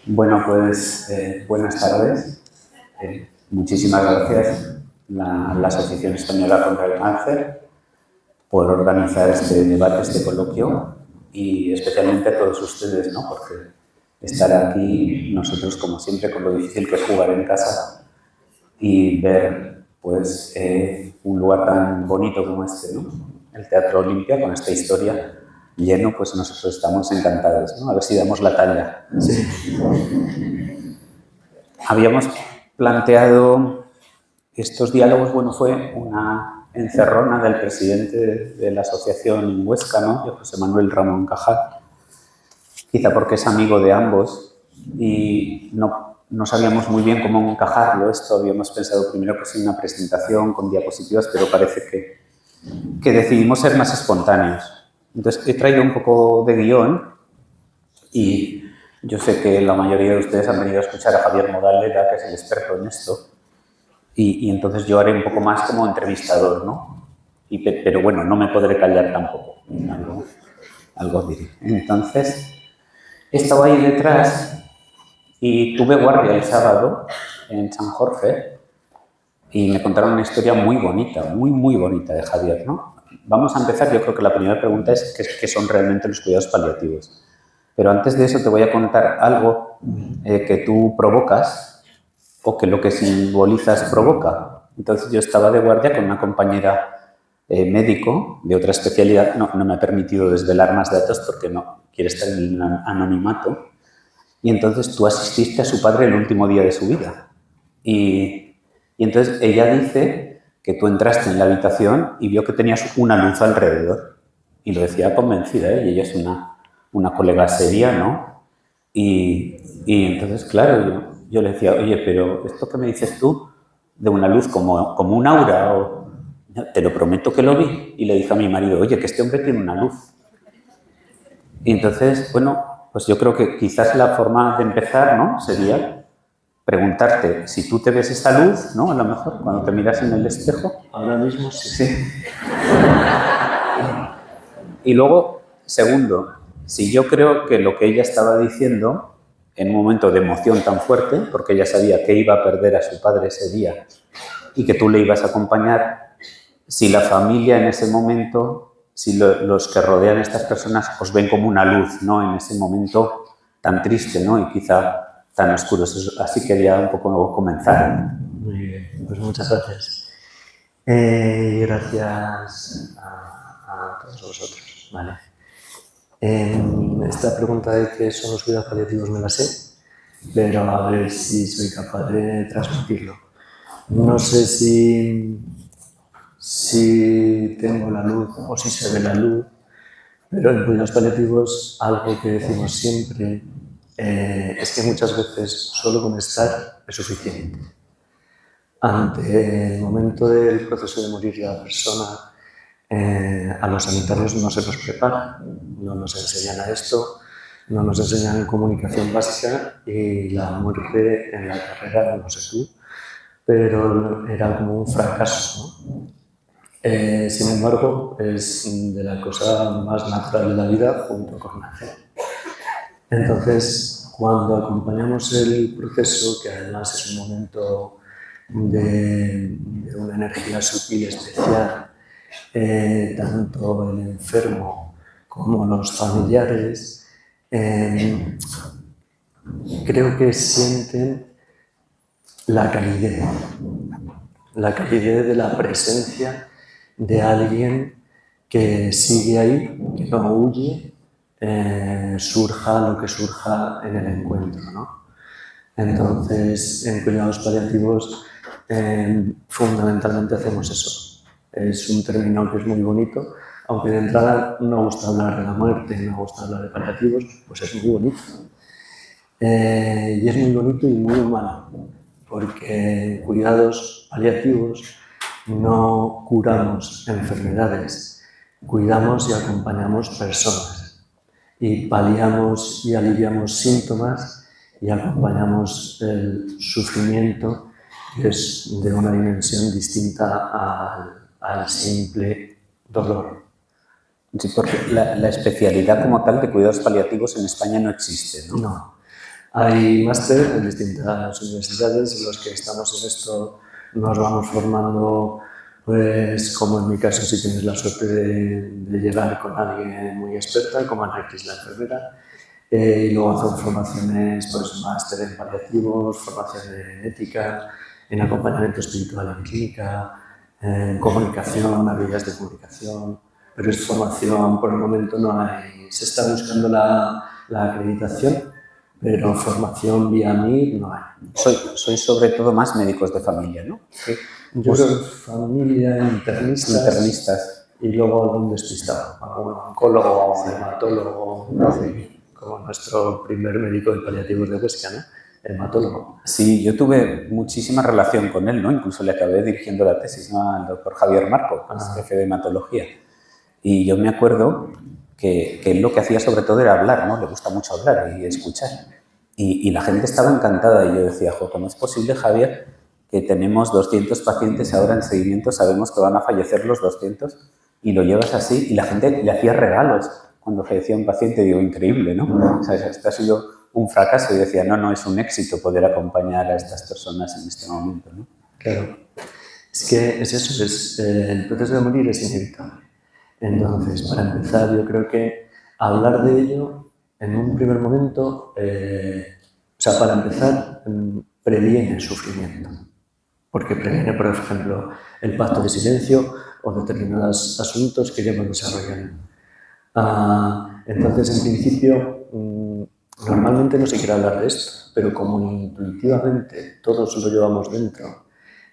Bueno, pues buenas tardes. Muchísimas gracias la Asociación Española contra el Cáncer por organizar este debate, este coloquio, y especialmente a todos ustedes, ¿no? Porque estar aquí, nosotros como siempre, con lo difícil que es jugar en casa y ver pues, un lugar tan bonito como este, ¿no? El Teatro Olimpia, con esta historia lleno, pues nosotros estamos encantados, ¿no? A ver si damos la talla. Sí. Habíamos planteado estos diálogos, bueno, fue una encerrona del presidente de la asociación en Huesca, ¿no? De José Manuel Ramón Cajal, quizá porque es amigo de ambos y no sabíamos muy bien cómo encajarlo esto. Habíamos pensado primero que sí una presentación con diapositivas, pero parece que decidimos ser más espontáneos. Entonces he traído un poco de guión y yo sé que la mayoría de ustedes han venido a escuchar a Javier Modaleda, que es el experto en esto, y entonces yo haré un poco más como entrevistador, ¿no? Pero bueno, no me podré callar tampoco, algo diré. Entonces, estaba ahí detrás y tuve guardia el sábado en San Jorge y me contaron una historia muy bonita, muy bonita de Javier, ¿no? Vamos a empezar, yo creo que la primera pregunta es ¿qué son realmente los cuidados paliativos? Pero antes de eso te voy a contar algo que tú provocas o que lo que simbolizas provoca. Entonces yo estaba de guardia con una compañera médico de otra especialidad, no me ha permitido desvelar más datos porque no quiere estar en el anonimato, y entonces tú asististe a su padre el último día de su vida. Y entonces ella dice que tú entraste en la habitación y vio que tenías una luz alrededor. Y lo decía convencida, ¿eh? Y ella es una colega seria, ¿no? Y entonces, claro, yo le decía, oye, pero esto que me dices tú de una luz como un aura, te lo prometo que lo vi. Y le dije a mi marido, oye, que este hombre tiene una luz. Y entonces, bueno, pues yo creo que quizás la forma de empezar, ¿no? Sería preguntarte si tú te ves esa luz, ¿no? A lo mejor cuando te miras en el espejo. Ahora mismo sí. Y luego, segundo, si yo creo que lo que ella estaba diciendo en un momento de emoción tan fuerte, porque ella sabía que iba a perder a su padre ese día y que tú le ibas a acompañar, si la familia en ese momento, si los que rodean a estas personas os ven como una luz, ¿no? En ese momento tan triste, ¿no? Y quizá tan oscuro. Así quería un poco comenzar. Muy bien, pues muchas gracias. Y gracias a todos vosotros. Vale. Esta pregunta de qué son los cuidados paliativos me la sé, pero a ver si soy capaz de transmitirlo. No sé si tengo la luz o si se ve la luz, pero en cuidados paliativos algo que decimos siempre es que muchas veces solo con estar es suficiente. Ante el momento del proceso de morir de la persona, a los sanitarios no se nos prepara, no nos enseñan a esto, no nos enseñan comunicación básica y la muerte en la carrera, no sé tú, pero era como un fracaso, ¿no? Sin embargo, es de la cosa más natural de la vida junto con nacer. Entonces, cuando acompañamos el proceso, que además es un momento de una energía sutil especial, tanto el enfermo como los familiares, creo que sienten la calidez de la presencia de alguien que sigue ahí, que no huye, surja lo que surja en el encuentro, ¿no? Entonces, en cuidados paliativos, fundamentalmente hacemos eso. Es un término que es muy bonito, aunque de entrada no gusta hablar de la muerte, no gusta hablar de paliativos, pues es muy bonito. Y es muy bonito y muy humano, porque en cuidados paliativos no curamos enfermedades, cuidamos y acompañamos personas y paliamos y aliviamos síntomas y acompañamos el sufrimiento, que es de una dimensión distinta al simple dolor. Sí, porque la especialidad como tal de cuidados paliativos en España no existe, ¿no? No. Hay máster en distintas universidades en los que estamos en esto, nos vamos formando, pues como en mi caso si tienes la suerte de llegar con alguien muy experta, como Ana, que es la enfermera, y luego hacemos formaciones, pues máster en paliativos, formación en ética, en acompañamiento espiritual en clínica, en comunicación, habilidades de comunicación, pero es formación, por el momento no hay, se está buscando la acreditación, pero formación vía MIR no hay. Sois sobre todo más médicos de familia, ¿no? Sí. Yo creo que familia, internistas y luego algún despistado, algún oncólogo, hematólogo, como nuestro primer médico de paliativos de Huesca, ¿no? Hematólogo. Sí, yo tuve muchísima relación con él, ¿no? Incluso le acabé dirigiendo la tesis, ¿no? Al doctor Javier Marco, que es jefe de hematología. Y yo me acuerdo que él lo que hacía sobre todo era hablar, ¿no? Le gusta mucho hablar y escuchar. Y la gente estaba encantada y yo decía, ¿cómo es posible, Javier, que tenemos 200 pacientes ahora en seguimiento, sabemos que van a fallecer los 200 y lo llevas así? Y la gente le hacía regalos cuando fallecía un paciente. Digo, increíble, ¿no? O sea, esto ha sido un fracaso. Y decía, no, es un éxito poder acompañar a estas personas en este momento, ¿no? Claro. Es que es eso, el proceso de morir es inevitable. Entonces, para empezar, yo creo que hablar de ello en un primer momento, para empezar, previene el sufrimiento. Porque previene, por ejemplo, el pacto de silencio o determinados asuntos que llevan desarrollando. Entonces, en principio, normalmente no se quiere hablar de esto, pero como intuitivamente todos lo llevamos dentro,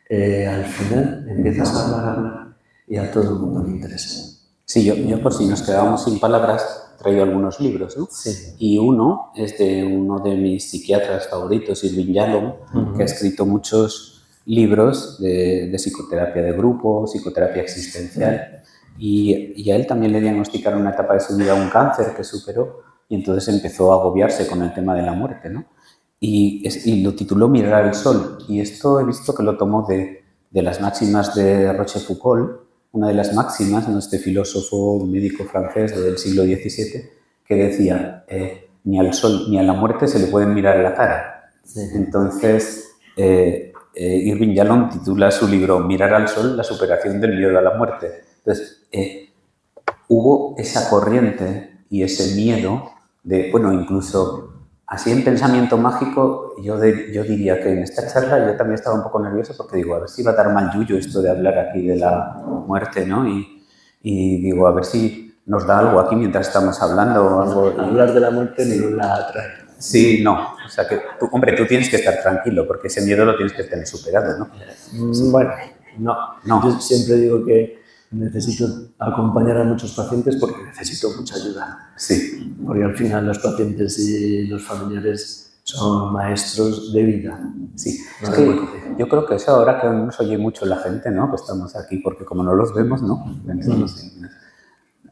al final empiezas a hablar y a todo el mundo le interesa. Sí, yo por si nos quedábamos sin palabras, he traído algunos libros, ¿no? Sí. Y uno es de uno de mis psiquiatras favoritos, Irving Yalom, que ha escrito muchos libros de psicoterapia de grupo, psicoterapia existencial, y a él también le diagnosticaron una etapa de su vida un cáncer que superó, y entonces empezó a agobiarse con el tema de la muerte, ¿no? Y lo tituló Mirar al Sol, y esto he visto que lo tomó de las máximas de Rochefoucauld, una de las máximas, ¿no? Este filósofo médico francés del siglo XVII, que decía, ni al sol ni a la muerte se le pueden mirar a la cara. Sí. Entonces, Irving Yalom titula su libro Mirar al sol, la superación del miedo a la muerte. Entonces, hubo esa corriente y ese miedo de, bueno, incluso así en pensamiento mágico, yo diría que en esta charla yo también estaba un poco nervioso porque digo, a ver si va a dar mal yuyo esto de hablar aquí de la muerte, ¿no? Y digo, a ver si nos da algo aquí mientras estamos hablando o algo. Hablar de la muerte ni la atrae. Sí, no. O sea que, tú tienes que estar tranquilo porque ese miedo lo tienes que tener superado, ¿no? Bueno, no. Yo siempre digo que necesito acompañar a muchos pacientes porque necesito mucha ayuda. Sí. Porque al final los pacientes y los familiares son maestros de vida. Sí. Es que yo creo que eso ahora que nos oye mucho la gente, ¿no? Que estamos aquí, porque como no los vemos, ¿no?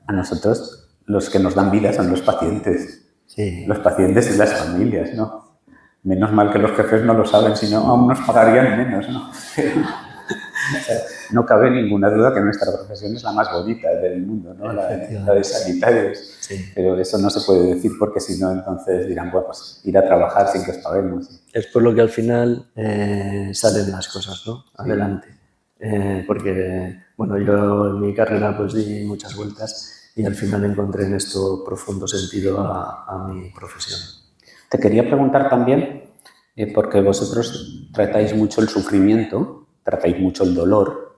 A nosotros los que nos dan vida son los pacientes. Sí. Los pacientes y las familias, ¿no? Menos mal que los jefes no lo saben, si no aún nos pagarían menos, ¿no? No cabe ninguna duda que nuestra profesión es la más bonita del mundo, ¿no? La de sanitarios. Sí. Pero eso no se puede decir porque si no, entonces dirán, bueno, pues ir a trabajar sin que os paguemos. Es por lo que al final salen las cosas, ¿no? Adelante. Porque, bueno, yo en mi carrera pues di muchas vueltas y al final encontré en esto profundo sentido a mi profesión. Te quería preguntar también, porque vosotros tratáis mucho el sufrimiento, tratáis mucho el dolor,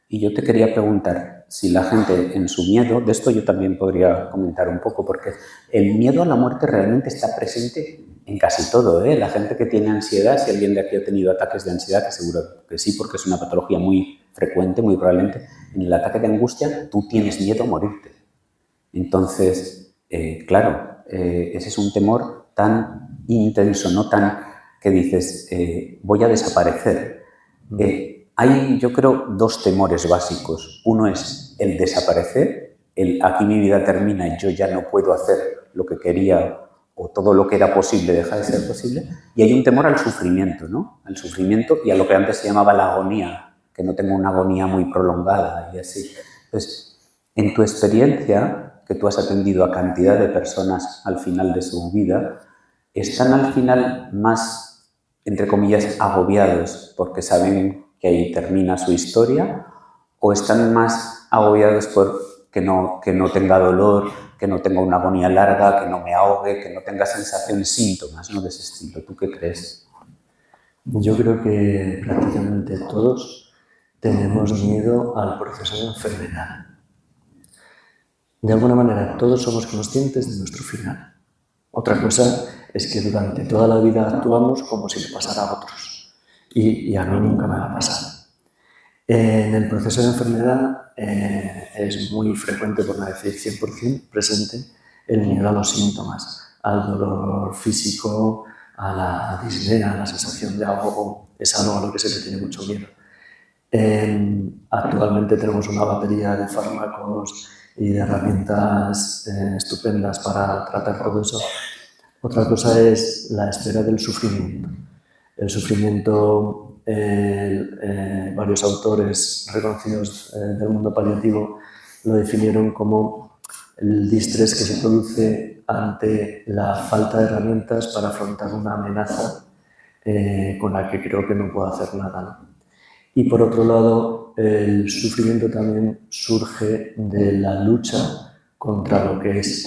y yo te quería preguntar si la gente en su miedo, de esto yo también podría comentar un poco, porque el miedo a la muerte realmente está presente en casi todo, ¿eh? La gente que tiene ansiedad, si alguien de aquí ha tenido ataques de ansiedad, que seguro que sí, porque es una patología muy frecuente, muy probablemente, en el ataque de angustia tú tienes miedo a morirte. Entonces, claro, ese es un temor tan intenso, no tan que dices, voy a desaparecer. Hay, yo creo, dos temores básicos. Uno es el desaparecer, aquí mi vida termina y yo ya no puedo hacer lo que quería o todo lo que era posible deja de ser posible. Y hay un temor al sufrimiento, ¿no? Al sufrimiento y a lo que antes se llamaba la agonía, que no tengo una agonía muy prolongada y así. Entonces, en tu experiencia, que tú has atendido a cantidad de personas al final de su vida, ¿están al final más, entre comillas, agobiados porque saben que ahí termina su historia? ¿O están más agobiados por que no tenga dolor, que no tenga una agonía larga, que no me ahogue, que no tenga sensaciones, síntomas, ¿no?, de ese estilo? ¿Tú qué crees? Yo creo que prácticamente todos tenemos miedo al proceso de enfermedad. De alguna manera, todos somos conscientes de nuestro final. Otra cosa es que durante toda la vida actuamos como si le pasara a otros. Y a mí nunca me va a pasar. En el proceso de enfermedad es muy frecuente, por no decir 100%, presente el miedo a los síntomas, al dolor físico, a la disnea, a la sensación de ahogo. Es algo a lo que se le tiene mucho miedo. Actualmente tenemos una batería de fármacos y de herramientas estupendas para tratar todo eso. Otra cosa es la espera del sufrimiento. El sufrimiento, varios autores reconocidos del mundo paliativo lo definieron como el distrés que se produce ante la falta de herramientas para afrontar una amenaza con la que creo que no puedo hacer nada, ¿no? Y por otro lado, el sufrimiento también surge de la lucha contra lo que es,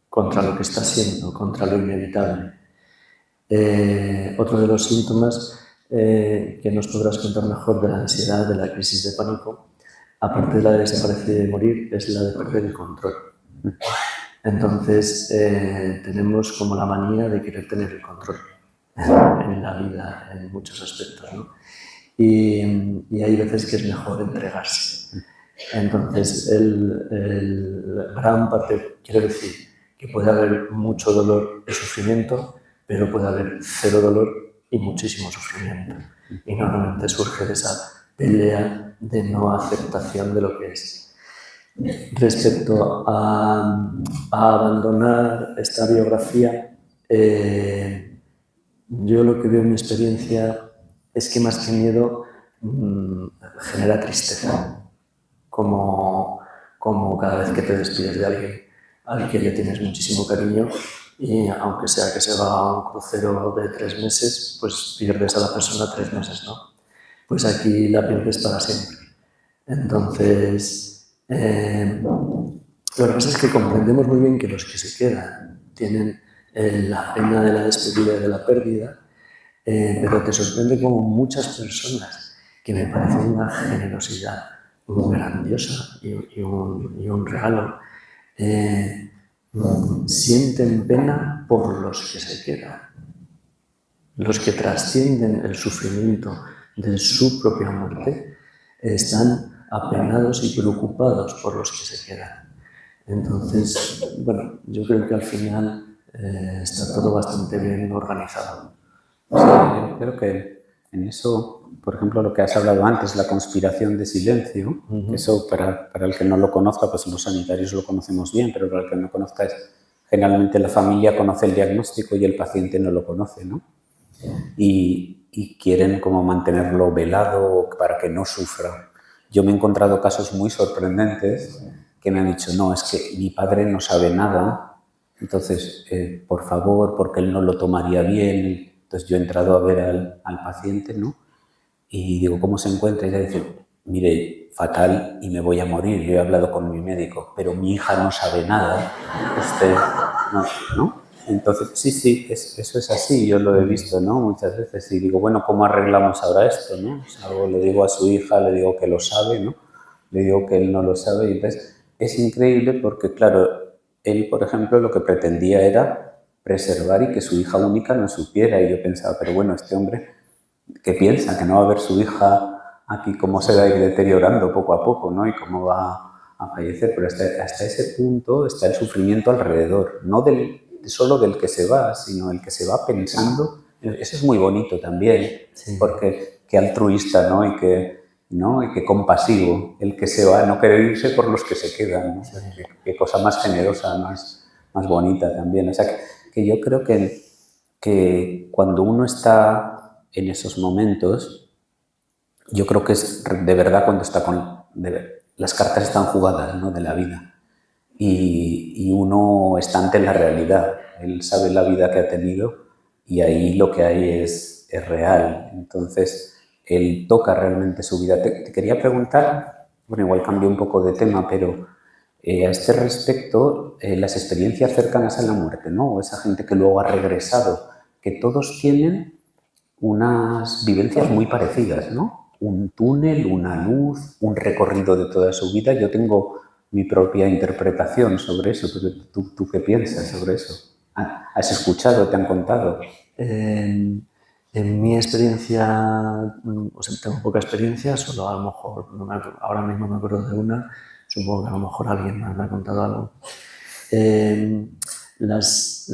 contra lo que está siendo, contra lo inevitable. Otro de los síntomas que nos podrás contar mejor de la ansiedad, de la crisis de pánico, aparte de la de desaparecer y de morir, es la de perder el control. Entonces, tenemos como la manía de querer tener el control en la vida, en muchos aspectos, ¿no? Y hay veces que es mejor entregarse. Entonces, gran parte, quiero decir, que puede haber mucho dolor y sufrimiento, pero puede haber cero dolor y muchísimo sufrimiento. Y normalmente surge de esa pelea de no aceptación de lo que es. Respecto a abandonar esta biografía, yo lo que veo en mi experiencia es que más que miedo genera tristeza, como cada vez que te despides de alguien al que le tienes muchísimo cariño y aunque sea que se va a un crucero de 3 meses, pues pierdes a la persona 3 meses, ¿no? Pues aquí la pierdes para siempre. Entonces, lo que pasa es que comprendemos muy bien que los que se quedan tienen la pena de la despedida y de la pérdida, pero te sorprende como muchas personas, que me parece una generosidad muy grandiosa y un regalo, sienten pena por los que se quedan. Los que trascienden el sufrimiento de su propia muerte están apenados y preocupados por los que se quedan. Entonces, bueno, yo creo que al final está todo bastante bien organizado. Sí, yo creo que en eso, por ejemplo, lo que has hablado antes, la conspiración de silencio, que eso para el que no lo conozca, pues los sanitarios lo conocemos bien, pero para el que no conozca, generalmente la familia conoce el diagnóstico y el paciente no lo conoce, ¿no? Y quieren como mantenerlo velado para que no sufra. Yo me he encontrado casos muy sorprendentes que me han dicho, no, es que mi padre no sabe nada, entonces, por favor, porque él no lo tomaría bien. Entonces yo he entrado a ver al paciente, ¿no? Y digo, ¿cómo se encuentra? Y ella dice, mire, fatal y me voy a morir. Yo he hablado con mi médico, pero mi hija no sabe nada. ¿No? Entonces, sí, eso es así, yo lo he visto, ¿no? Muchas veces. Y digo, bueno, ¿cómo arreglamos ahora esto, no? O sea, le digo a su hija, le digo que lo sabe, ¿no? Le digo que él no lo sabe. Y entonces es increíble porque, claro, él, por ejemplo, lo que pretendía era preservar y que su hija única no supiera. Y yo pensaba, pero bueno, este hombre, ¿qué piensa? Que no va a ver su hija aquí, cómo se va a ir deteriorando poco a poco, ¿no? Y cómo va a fallecer. Pero hasta ese punto está el sufrimiento alrededor, no solo del que se va, sino el que se va pensando. Eso es muy bonito también, sí. Porque qué altruista, ¿no? Y qué compasivo el que se va, no querer irse por los que se quedan, ¿no? O sea, qué cosa más generosa, más bonita también. O sea, que yo creo que cuando uno está en esos momentos, yo creo que es de verdad cuando está las cartas están jugadas, ¿no? De la vida. Y uno está ante la realidad. él sabe la vida que ha tenido y ahí lo que hay es real. Entonces, él toca realmente su vida. Te quería preguntar, bueno, igual cambió un poco de tema, pero a este respecto, las experiencias cercanas a la muerte, ¿no? O esa gente que luego ha regresado, que todos tienen unas vivencias muy parecidas, ¿no? Un túnel, una luz, un recorrido de toda su vida. Yo tengo mi propia interpretación sobre eso, pero ¿tú qué piensas sobre eso? ¿Has escuchado, te han contado? En mi experiencia, o sea, tengo poca experiencia, solo a lo mejor, ahora mismo me acuerdo de una, supongo que a lo mejor alguien me ha contado algo. Las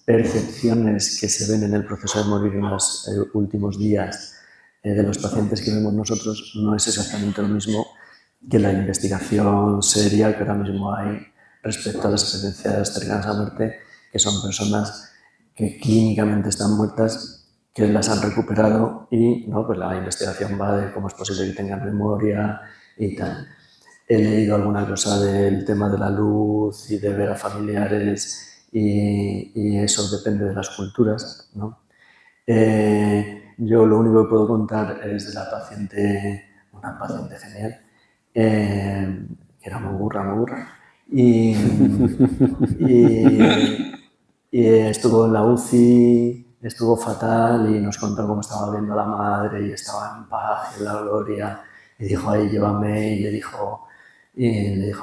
percepciones que se ven en el proceso de morir en los últimos días de los pacientes que vemos nosotros no es exactamente lo mismo que la investigación seria que ahora mismo hay respecto a las experiencias cercanas a muerte, que son personas que clínicamente están muertas, que las han recuperado y ¿no? Pues la investigación va de cómo es posible que tengan memoria y tal. He leído alguna cosa del tema de la luz y de ver a familiares y eso depende de las culturas, ¿no? Yo lo único que puedo contar es de la paciente, una paciente genial, que era muy burra, y estuvo en la UCI, estuvo fatal y nos contó cómo estaba viendo a la madre y estaba en paz, en la gloria, y dijo, ahí llévame, y le dijo,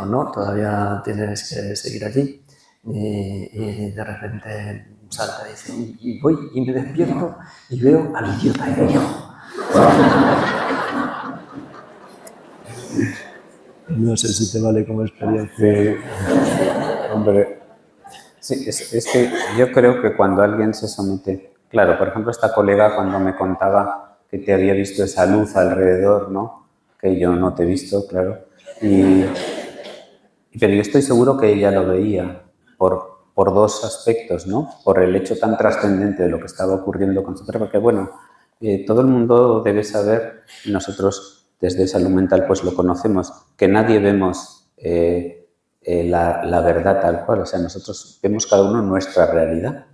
no, todavía tienes que seguir aquí. Y de repente salta y dice, y voy y me despierto y veo al idiota y me dijo. No sé si te vale como experiencia. Sí, hombre. Sí, es que yo creo que cuando alguien se somete... Claro, por ejemplo, esta colega cuando me contaba que te había visto esa luz alrededor, ¿no? Que yo no te he visto, claro. Pero yo estoy seguro que ella lo veía por dos aspectos, ¿no? Por el hecho tan trascendente de lo que estaba ocurriendo con su padre, porque, bueno, todo el mundo debe saber, y nosotros desde Salud Mental pues lo conocemos, que nadie vemos la verdad tal cual, o sea, nosotros vemos cada uno nuestra realidad.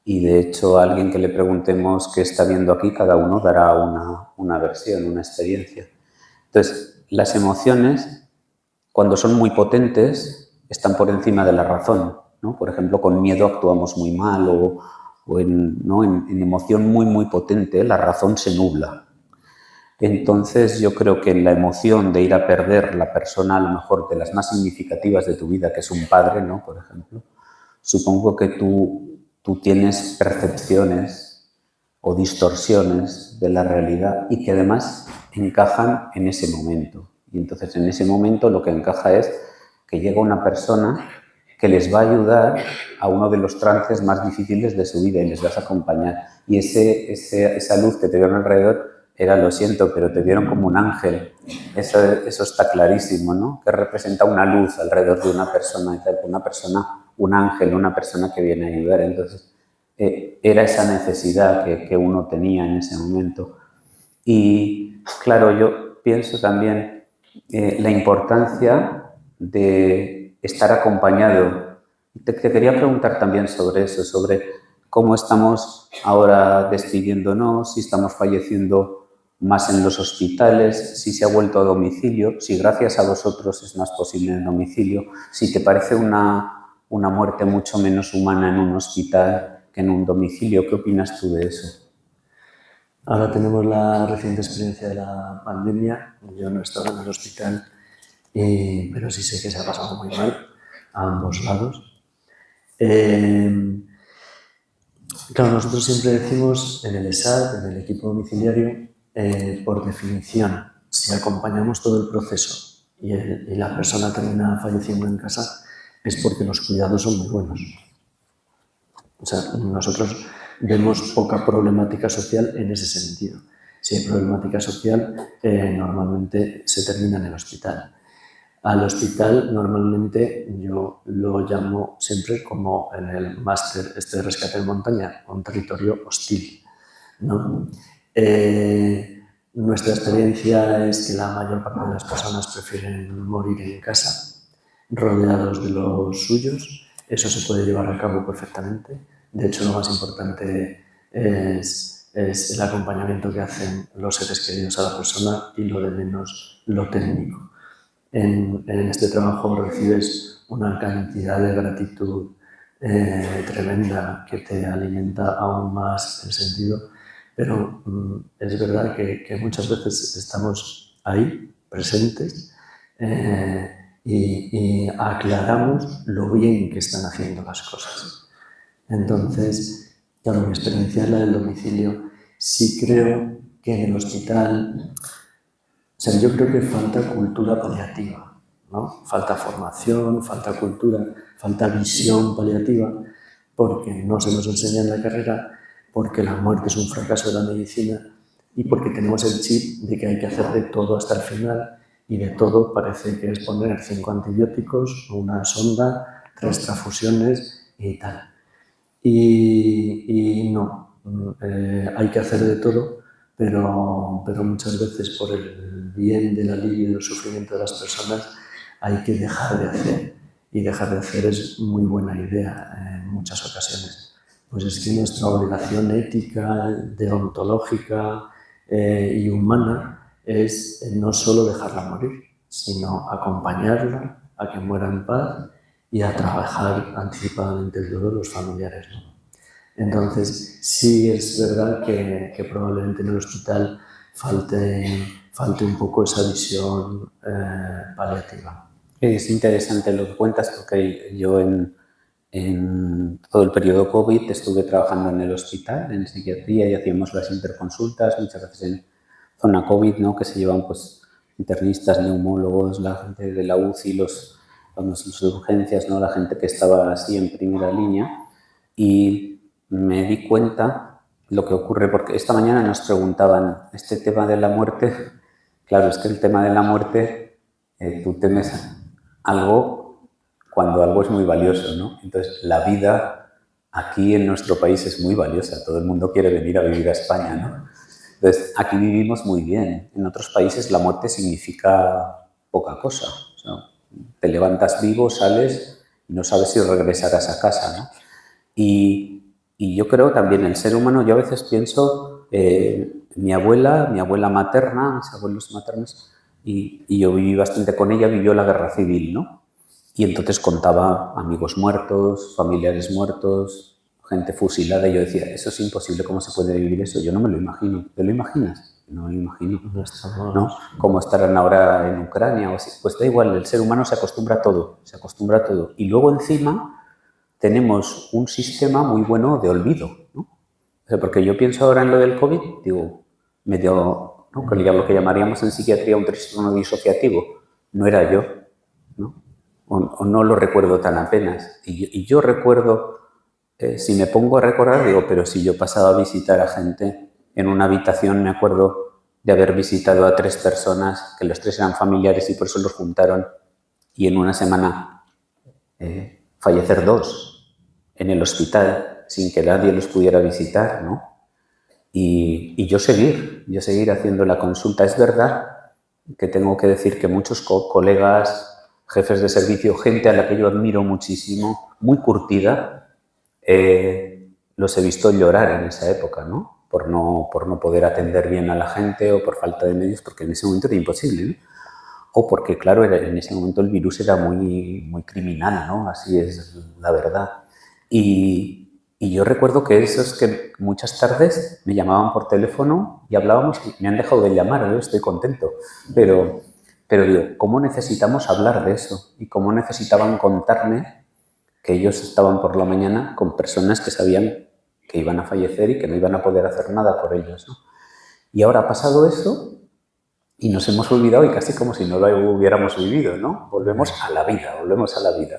Y de hecho, a alguien que le preguntemos qué está viendo aquí, cada uno dará una versión, una experiencia. Entonces, las emociones, cuando son muy potentes, están por encima de la razón, ¿no? Por ejemplo, con miedo actuamos muy mal o en emoción muy, muy potente, la razón se nubla. Entonces, yo creo que en la emoción de ir a perder la persona, a lo mejor de las más significativas de tu vida, que es un padre, ¿no? Por ejemplo, supongo que tú tienes percepciones o distorsiones de la realidad y que además encajan en ese momento. Y entonces en ese momento lo que encaja es que llega una persona que les va a ayudar a uno de los trances más difíciles de su vida y les vas a acompañar. Y esa luz que te vieron alrededor era, lo siento, pero te vieron como un ángel. Eso está clarísimo, ¿no? Que representa una luz alrededor de una persona, un ángel, una persona que viene a ayudar. Entonces, era esa necesidad que uno tenía en ese momento. Y claro, yo pienso también la importancia de estar acompañado. Te quería preguntar también sobre eso, sobre cómo estamos ahora despidiéndonos, si estamos falleciendo más en los hospitales, si se ha vuelto a domicilio, si gracias a vosotros es más posible en domicilio, si te parece una muerte mucho menos humana en un hospital que en un domicilio. ¿Qué opinas tú de eso? Ahora tenemos la reciente experiencia de la pandemia. Yo no he estado en el hospital, pero sí sé que se ha pasado muy mal a ambos lados. Claro, nosotros siempre decimos en el ESAD, en el equipo domiciliario, por definición, si acompañamos todo el proceso y la persona termina falleciendo en casa, es porque los cuidados son muy buenos. O sea, nosotros vemos poca problemática social en ese sentido. Si hay problemática social, normalmente se termina en el hospital. Al hospital, normalmente, yo lo llamo siempre como en el máster de rescate en montaña, un territorio hostil, ¿no? Nuestra experiencia es que la mayor parte de las personas prefieren morir en casa, rodeados de los suyos, eso se puede llevar a cabo perfectamente. De hecho, lo más importante es el acompañamiento que hacen los seres queridos a la persona y lo de menos lo técnico. En este trabajo recibes una cantidad de gratitud tremenda que te alimenta aún más el sentido, pero es verdad que muchas veces estamos ahí, presentes, y aclaramos lo bien que están haciendo las cosas. Entonces, claro, mi experiencia es la del domicilio. Sí creo que en el hospital, o sea, yo creo que falta cultura paliativa, ¿no? Falta formación, falta cultura, falta visión paliativa, porque no se nos enseña en la carrera, porque la muerte es un fracaso de la medicina y porque tenemos el chip de que hay que hacer de todo hasta el final y de todo parece que es poner 5 antibióticos, una sonda, 3 transfusiones y tal. Y no, hay que hacer de todo, pero muchas veces por el bien del alivio y del sufrimiento de las personas hay que dejar de hacer. Y dejar de hacer es muy buena idea en muchas ocasiones. Pues es que nuestra obligación ética, deontológica y humana es no solo dejarla morir, sino acompañarla a que muera en paz y a trabajar anticipadamente el dolor de los familiares, ¿no? Entonces, sí es verdad que probablemente en el hospital falte un poco esa visión paliativa. Es interesante lo que cuentas porque yo en todo el periodo COVID estuve trabajando en el hospital, en psiquiatría, y hacíamos las interconsultas, muchas veces en zona COVID, ¿no? Que se llevan pues internistas, neumólogos, la gente de la UCI, los de urgencias, ¿no? La gente que estaba así en primera línea. Y me di cuenta lo que ocurre, porque esta mañana nos preguntaban este tema de la muerte. Claro, es que el tema de la muerte, tú temes algo cuando algo es muy valioso, ¿no? Entonces, la vida aquí en nuestro país es muy valiosa. Todo el mundo quiere venir a vivir a España, ¿no? Entonces, aquí vivimos muy bien. En otros países la muerte significa poca cosa. O sea, te levantas vivo, sales y no sabes si regresarás a casa, ¿no? Y yo creo también el ser humano, yo a veces pienso, mi abuela materna, mis abuelos maternos, y yo viví bastante con ella, vivió la guerra civil, ¿no? Y entonces contaba amigos muertos, familiares muertos, gente fusilada, y yo decía, eso es imposible, ¿cómo se puede vivir eso? Yo no me lo imagino. ¿Te lo imaginas? No me lo imagino. ¿No? ¿Cómo estarán ahora en Ucrania o así? Pues da igual, el ser humano se acostumbra a todo, se acostumbra a todo. Y luego encima tenemos un sistema muy bueno de olvido, ¿no? O sea, porque yo pienso ahora en lo del COVID, digo, medio, ¿no? Que lo que llamaríamos en psiquiatría un trastorno disociativo. No era yo, ¿no? O no lo recuerdo tan apenas. Y yo recuerdo, si me pongo a recordar, digo, pero si yo pasaba a visitar a gente en una habitación, me acuerdo de haber visitado a 3 personas, que los 3 eran familiares y por eso los juntaron, y en una semana fallecer 2 en el hospital sin que nadie los pudiera visitar, ¿no? Y yo seguir haciendo la consulta. Es verdad que tengo que decir que muchos colegas, jefes de servicio, gente a la que yo admiro muchísimo, muy curtida, los he visto llorar en esa época, ¿no? Por no poder atender bien a la gente o por falta de medios, porque en ese momento era imposible, ¿no? O porque, claro, en ese momento el virus era muy, muy criminal, ¿no? Así es la verdad. Y yo recuerdo que esos que muchas tardes me llamaban por teléfono y hablábamos, y me han dejado de llamar, yo estoy contento, pero digo, ¿cómo necesitamos hablar de eso? Y cómo necesitaban contarme que ellos estaban por la mañana con personas que sabían que iban a fallecer y que no iban a poder hacer nada por ellos, ¿no? Y ahora ha pasado eso y nos hemos olvidado y casi como si no lo hubiéramos vivido, ¿no? Volvemos a la vida.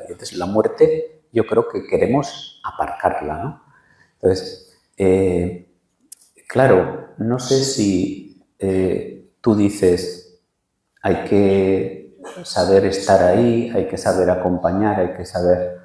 Y entonces la muerte yo creo que queremos aparcarla, ¿no? Entonces, claro, no sé si tú dices, hay que saber estar ahí, hay que saber acompañar, hay que saber...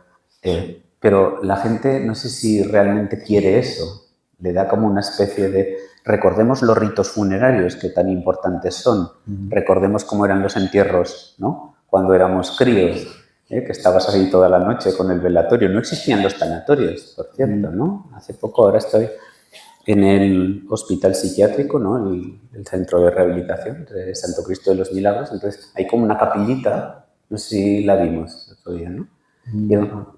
pero la gente no sé si realmente quiere eso. Le da como una especie de... Recordemos los ritos funerarios que tan importantes son. Recordemos cómo eran los entierros, ¿no? Cuando éramos críos. que estabas ahí toda la noche con el velatorio. No existían los tanatorios, por cierto, ¿no? Hace poco, ahora estoy en el hospital psiquiátrico, ¿no? El centro de rehabilitación de Santo Cristo de los Milagros. Entonces, hay como una capillita, no sé si la vimos el otro día, ¿no?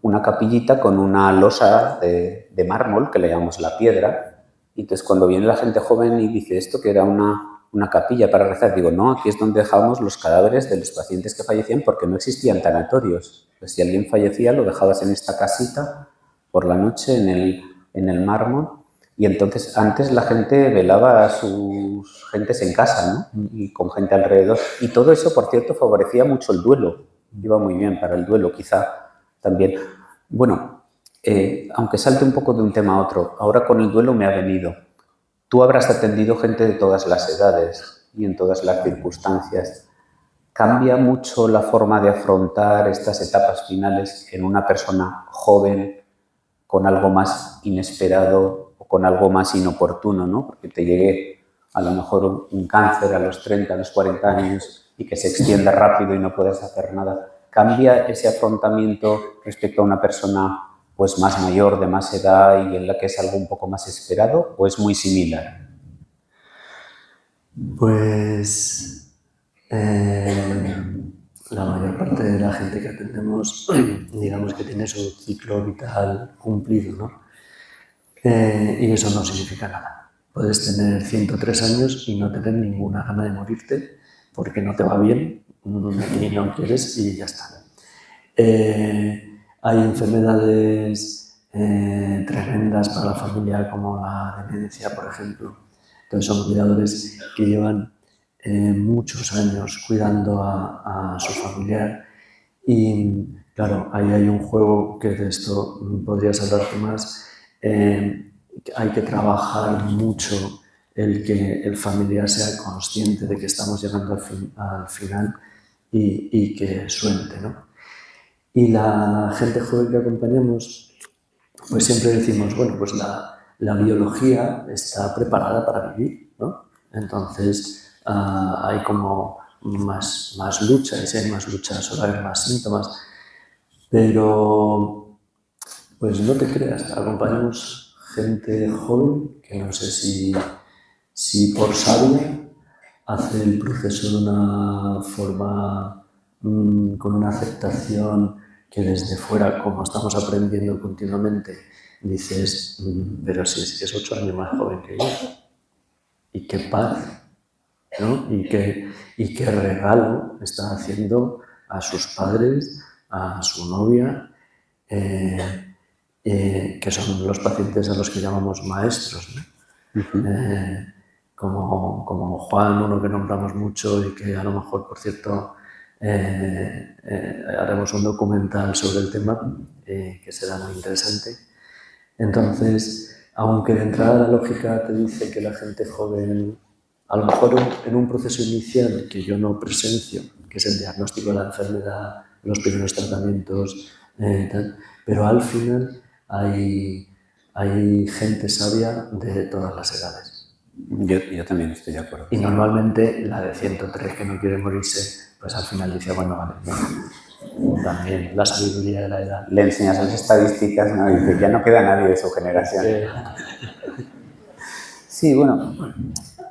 Una capillita con una losa de mármol, que le llamamos la piedra. Y entonces, cuando viene la gente joven y dice esto, que era una capilla para rezar, digo, no, aquí es donde dejábamos los cadáveres de los pacientes que fallecían porque no existían tanatorios. Pues si alguien fallecía, lo dejabas en esta casita por la noche en el mármol. Y entonces antes la gente velaba a sus gentes en casa, ¿no? Y con gente alrededor. Y todo eso, por cierto, favorecía mucho el duelo. Iba muy bien para el duelo, quizá también. Bueno, aunque salte un poco de un tema a otro, ahora con el duelo me ha venido. Tú habrás atendido gente de todas las edades y en todas las circunstancias. ¿Cambia mucho la forma de afrontar estas etapas finales en una persona joven con algo más inesperado o con algo más inoportuno, ¿no? Porque te llegue a lo mejor un cáncer a los 30, a los 40 años y que se extienda rápido y no puedas hacer nada? ¿Cambia ese afrontamiento respecto a una persona pues más mayor, de más edad y en la que es algo un poco más esperado, o es muy similar? Pues la mayor parte de la gente que atendemos, digamos que tiene su ciclo vital cumplido, ¿no? Y eso no significa nada. Puedes tener 103 años y no tener ninguna gana de morirte porque no te va bien y no quieres y ya está. Hay enfermedades tremendas para la familia como la demencia, por ejemplo. Entonces son cuidadores que llevan muchos años cuidando a su familiar y claro, ahí hay un juego que de esto podrías hablarte más. Hay que trabajar mucho el que el familiar sea consciente de que estamos llegando al final y que suelte, ¿no? Y la gente joven que acompañamos, pues siempre decimos, bueno, pues la biología está preparada para vivir, ¿no? Entonces hay como más lucha, y si hay más lucha suele haber más síntomas, pero pues no te creas, acompañamos gente joven que no sé si por sabia hace el proceso de una forma con una aceptación que desde fuera, como estamos aprendiendo continuamente, dices, pero si es 8 años más joven que yo, y qué paz, ¿no? Y qué regalo está haciendo a sus padres, a su novia, que son los pacientes a los que llamamos maestros, ¿no? Como Juan, uno que nombramos mucho y que a lo mejor, por cierto, haremos un documental sobre el tema que será muy interesante. Entonces, aunque de entrada la lógica te dice que la gente joven, a lo mejor en un proceso inicial que yo no presencio, que es el diagnóstico de la enfermedad, los primeros tratamientos, pero al final hay gente sabia de todas las edades. Yo también estoy de acuerdo. Y normalmente la de 103 que no quiere morirse, pues al final dice, bueno, vale, ¿no? También la sabiduría de la edad. Le enseñas las estadísticas, ¿no? Y dice, ya no queda nadie de su generación. Sí, bueno,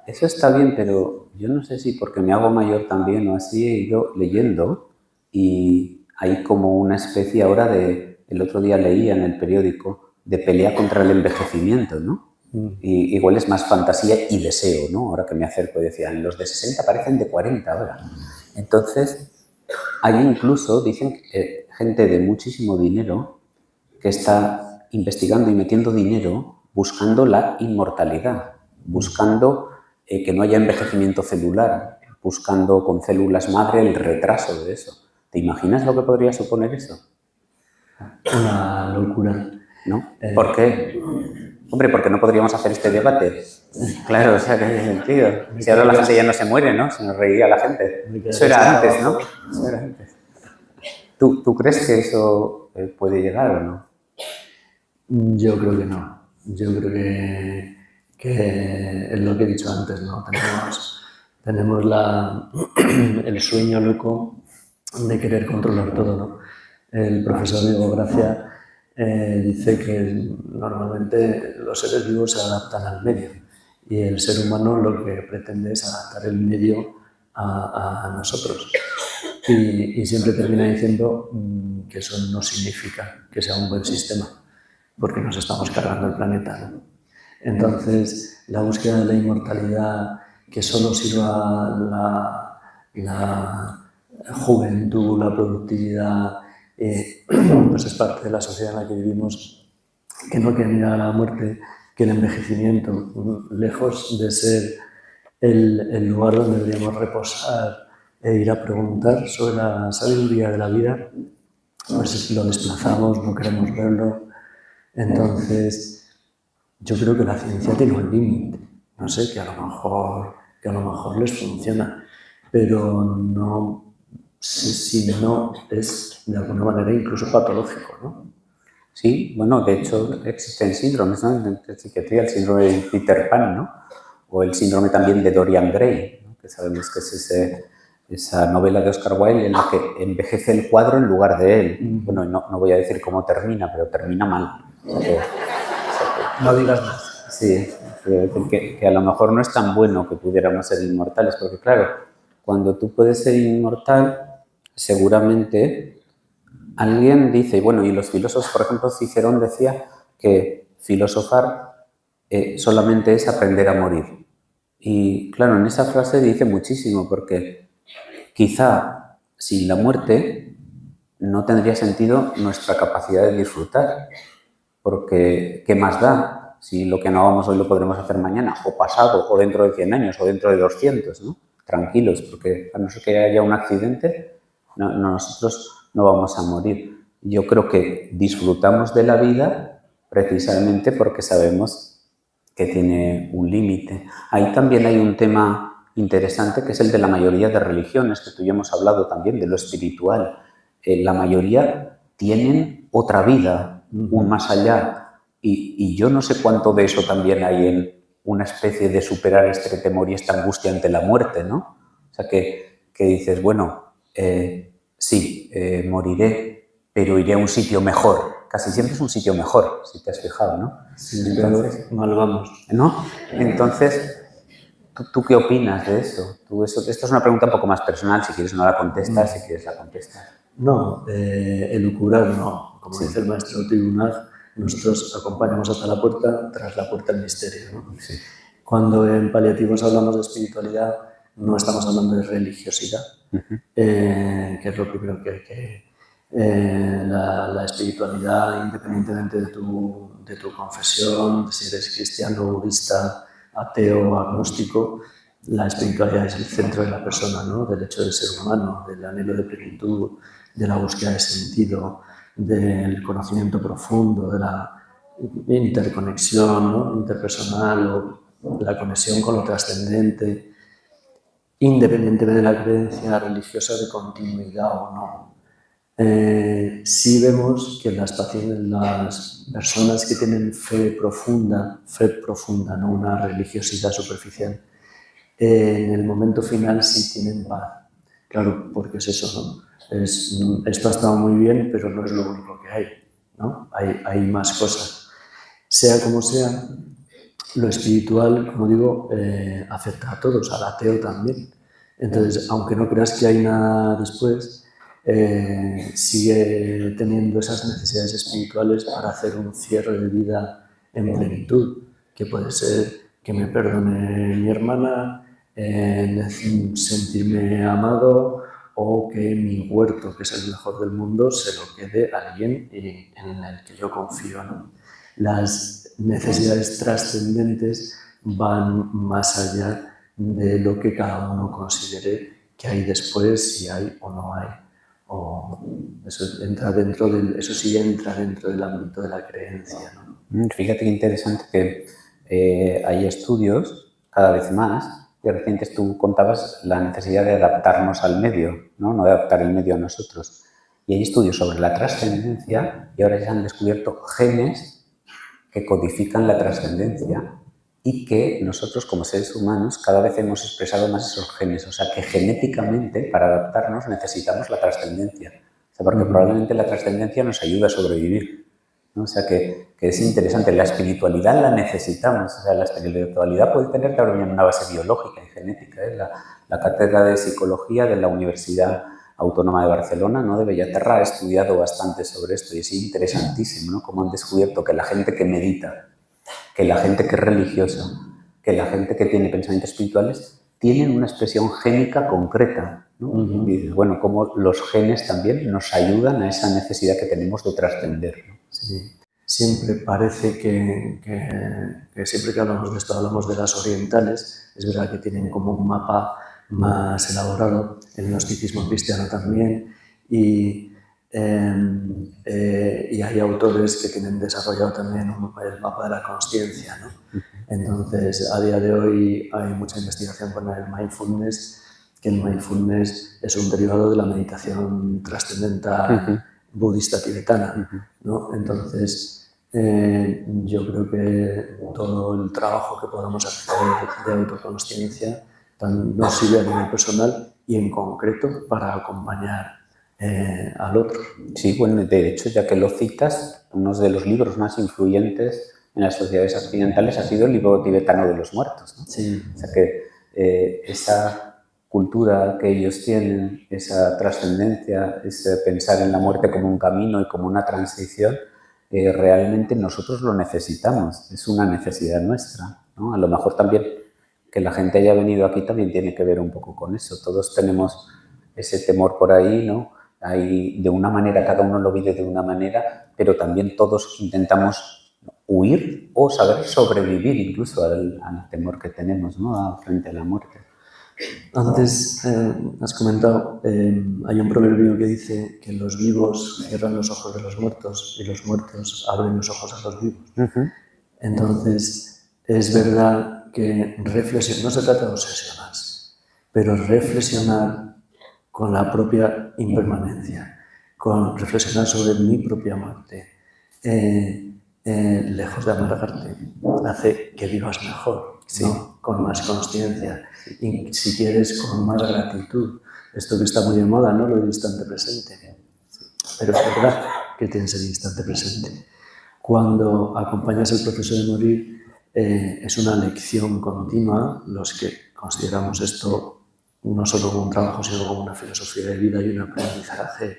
eso está bien, pero yo no sé si porque me hago mayor también o así he ido leyendo y hay como una especie ahora el otro día leía en el periódico, de pelea contra el envejecimiento, ¿no? Y igual es más fantasía y deseo, ¿no? Ahora que me acerco decían, los de 60 parecen de 40 ahora. Entonces, hay incluso, dicen, gente de muchísimo dinero que está investigando y metiendo dinero buscando la inmortalidad, buscando que no haya envejecimiento celular, buscando con células madre el retraso de eso. ¿Te imaginas lo que podría suponer eso? Una locura. ¿No? ¿Por qué? Hombre, porque no podríamos hacer este debate. Claro, o sea, ¿qué sentido? Si ahora la gente ya no se muere, ¿no? Se nos reiría la gente. Eso era antes, ¿no? Eso era antes. ¿Tú crees que eso puede llegar o no? Yo creo que no. Yo creo que es lo que he dicho antes, ¿no? Tenemos el sueño loco de querer controlar todo, ¿no? el profesor Diego Gracia dice que normalmente los seres vivos se adaptan al medio y el ser humano lo que pretende es adaptar el medio a nosotros. Y siempre termina diciendo que eso no significa que sea un buen sistema, porque nos estamos cargando el planeta, ¿no? Entonces, la búsqueda de la inmortalidad, que solo sirva la juventud, la productividad, pues es parte de la sociedad en la que vivimos, que no quiere mirar a la muerte, que el envejecimiento, lejos de ser el lugar donde deberíamos reposar e ir a preguntar sobre la sabiduría de la vida, pues lo desplazamos, no queremos verlo. Entonces, yo creo que la ciencia tiene un límite. No sé, que a lo mejor les funciona, pero no sé si no es de alguna manera incluso patológico, ¿no? Sí, bueno, de hecho existen síndromes, ¿no? En psiquiatría, el síndrome de Peter Pan, ¿no? O el síndrome también de Dorian Gray, ¿no? Que sabemos que es esa novela de Oscar Wilde en la que envejece el cuadro en lugar de él. Bueno, no voy a decir cómo termina, pero termina mal. No digas más. Sí, que a lo mejor no es tan bueno que pudiéramos ser inmortales, porque claro, cuando tú puedes ser inmortal, seguramente alguien dice, bueno, y los filósofos, por ejemplo, Cicerón decía que filosofar solamente es aprender a morir. Y claro, en esa frase dice muchísimo, porque quizá sin la muerte no tendría sentido nuestra capacidad de disfrutar, porque ¿qué más da? Si lo que no hagamos hoy lo podremos hacer mañana, o pasado, o dentro de 100 años, o dentro de 200, ¿no? Tranquilos, porque a no ser que haya un accidente, nosotros no vamos a morir. Yo creo que disfrutamos de la vida precisamente porque sabemos que tiene un límite. Ahí también hay un tema interesante que es el de la mayoría de religiones, que tú y yo hemos hablado también, de lo espiritual. La mayoría tienen otra vida, un más allá. Y yo no sé cuánto de eso también hay en una especie de superar este temor y esta angustia ante la muerte, ¿no? O sea, que dices, bueno, sí, moriré, pero iré a un sitio mejor. Casi siempre es un sitio mejor, si te has fijado, ¿no? Sí, entonces, mal vamos. ¿No? Entonces, ¿tú qué opinas de eso? Esto es una pregunta un poco más personal, si quieres no la contestas, si quieres la contestas. No, elucubrar no. Como dice el maestro Tribunal, nosotros acompañamos hasta la puerta, tras la puerta el misterio, ¿no? Sí. Cuando en paliativos hablamos de espiritualidad, no estamos hablando de religiosidad, que es lo primero que la espiritualidad, independientemente de tu confesión, si eres cristiano, budista, ateo, agnóstico, la espiritualidad es el centro de la persona, ¿no? Del hecho de ser humano, del anhelo de plenitud, de la búsqueda de sentido, del conocimiento profundo, de la interconexión, ¿no? Interpersonal o la conexión con lo trascendente, independientemente de la creencia religiosa de continuidad o no. Sí vemos que las personas que tienen fe profunda, no una religiosidad superficial, en el momento final sí tienen paz. Claro, porque es eso, ¿no? Esto ha estado muy bien, pero no es lo único que hay, ¿no? Hay más cosas. Sea como sea, lo espiritual, como digo, afecta a todos, al ateo también. Entonces, aunque no creas que hay nada después, sigue teniendo esas necesidades espirituales para hacer un cierre de vida en plenitud, que puede ser que me perdone mi hermana, sentirme amado, o que mi huerto, que es el mejor del mundo, se lo quede alguien en el que yo confío, ¿no? Las necesidades trascendentes van más allá de lo que cada uno considere que hay después, si hay o no hay. Eso sí entra dentro del ámbito de la creencia, ¿no? Fíjate qué interesante que hay estudios cada vez más. Y recientes tú contabas la necesidad de adaptarnos al medio, no de adaptar el medio a nosotros. Y hay estudios sobre la trascendencia y ahora ya se han descubierto genes que codifican la trascendencia y que nosotros como seres humanos cada vez hemos expresado más esos genes. O sea que genéticamente para adaptarnos necesitamos la trascendencia. sea, porque probablemente la trascendencia nos ayuda a sobrevivir, ¿no? O sea, que es interesante. La espiritualidad la necesitamos. O sea, la espiritualidad puede tener también una base biológica y genética, ¿eh? La Cátedra de Psicología de la Universidad Autónoma de Barcelona, ¿no?, de Bellaterra, ha estudiado bastante sobre esto y es interesantísimo, ¿no?, cómo han descubierto que la gente que medita, que la gente que es religiosa, que la gente que tiene pensamientos espirituales tienen una expresión génica concreta, ¿no? Y dices, bueno, cómo los genes también nos ayudan a esa necesidad que tenemos de trascender, ¿no? Sí. Siempre parece que siempre que hablamos de esto hablamos de las orientales. Es verdad que tienen como un mapa más elaborado, el gnosticismo cristiano también, y hay autores que tienen desarrollado también el mapa de la consciencia, ¿no? Entonces, a día de hoy hay mucha investigación con el mindfulness, que el mindfulness es un derivado de la meditación trascendental budista tibetana, ¿no? Entonces, yo creo que todo el trabajo que podamos hacer de autoconsciencia nos sirve a nivel personal y en concreto para acompañar al otro. Sí, bueno, de hecho, ya que lo citas, uno de los libros más influyentes en las sociedades occidentales ha sido el libro tibetano de los muertos, ¿no? Sí. O sea que esa cultura que ellos tienen, esa trascendencia, ese pensar en la muerte como un camino y como una transición, realmente nosotros lo necesitamos, es una necesidad nuestra, ¿no? A lo mejor también que la gente haya venido aquí también tiene que ver un poco con eso. Todos tenemos ese temor por ahí, ¿no? Hay, de una manera, cada uno lo vive de una manera, pero también todos intentamos huir o saber sobrevivir incluso al temor que tenemos, ¿no?, frente a la muerte. Antes has comentado, hay un proverbio que dice que los vivos cierran los ojos de los muertos y los muertos abren los ojos a los vivos. Entonces, es verdad que reflexionar, no se trata de obsesionarse, pero reflexionar con la propia impermanencia, con reflexionar sobre mi propia muerte, lejos de amargarte, hace que vivas mejor, sí, ¿no?, con más consciencia y, si quieres, con más gratitud. Esto que está muy de moda, ¿no?, lo del instante presente. Pero es verdad que tienes el instante presente. Cuando acompañas el proceso de morir, es una lección continua. Los que consideramos esto no solo como un trabajo, sino como una filosofía de vida y un aprendizaje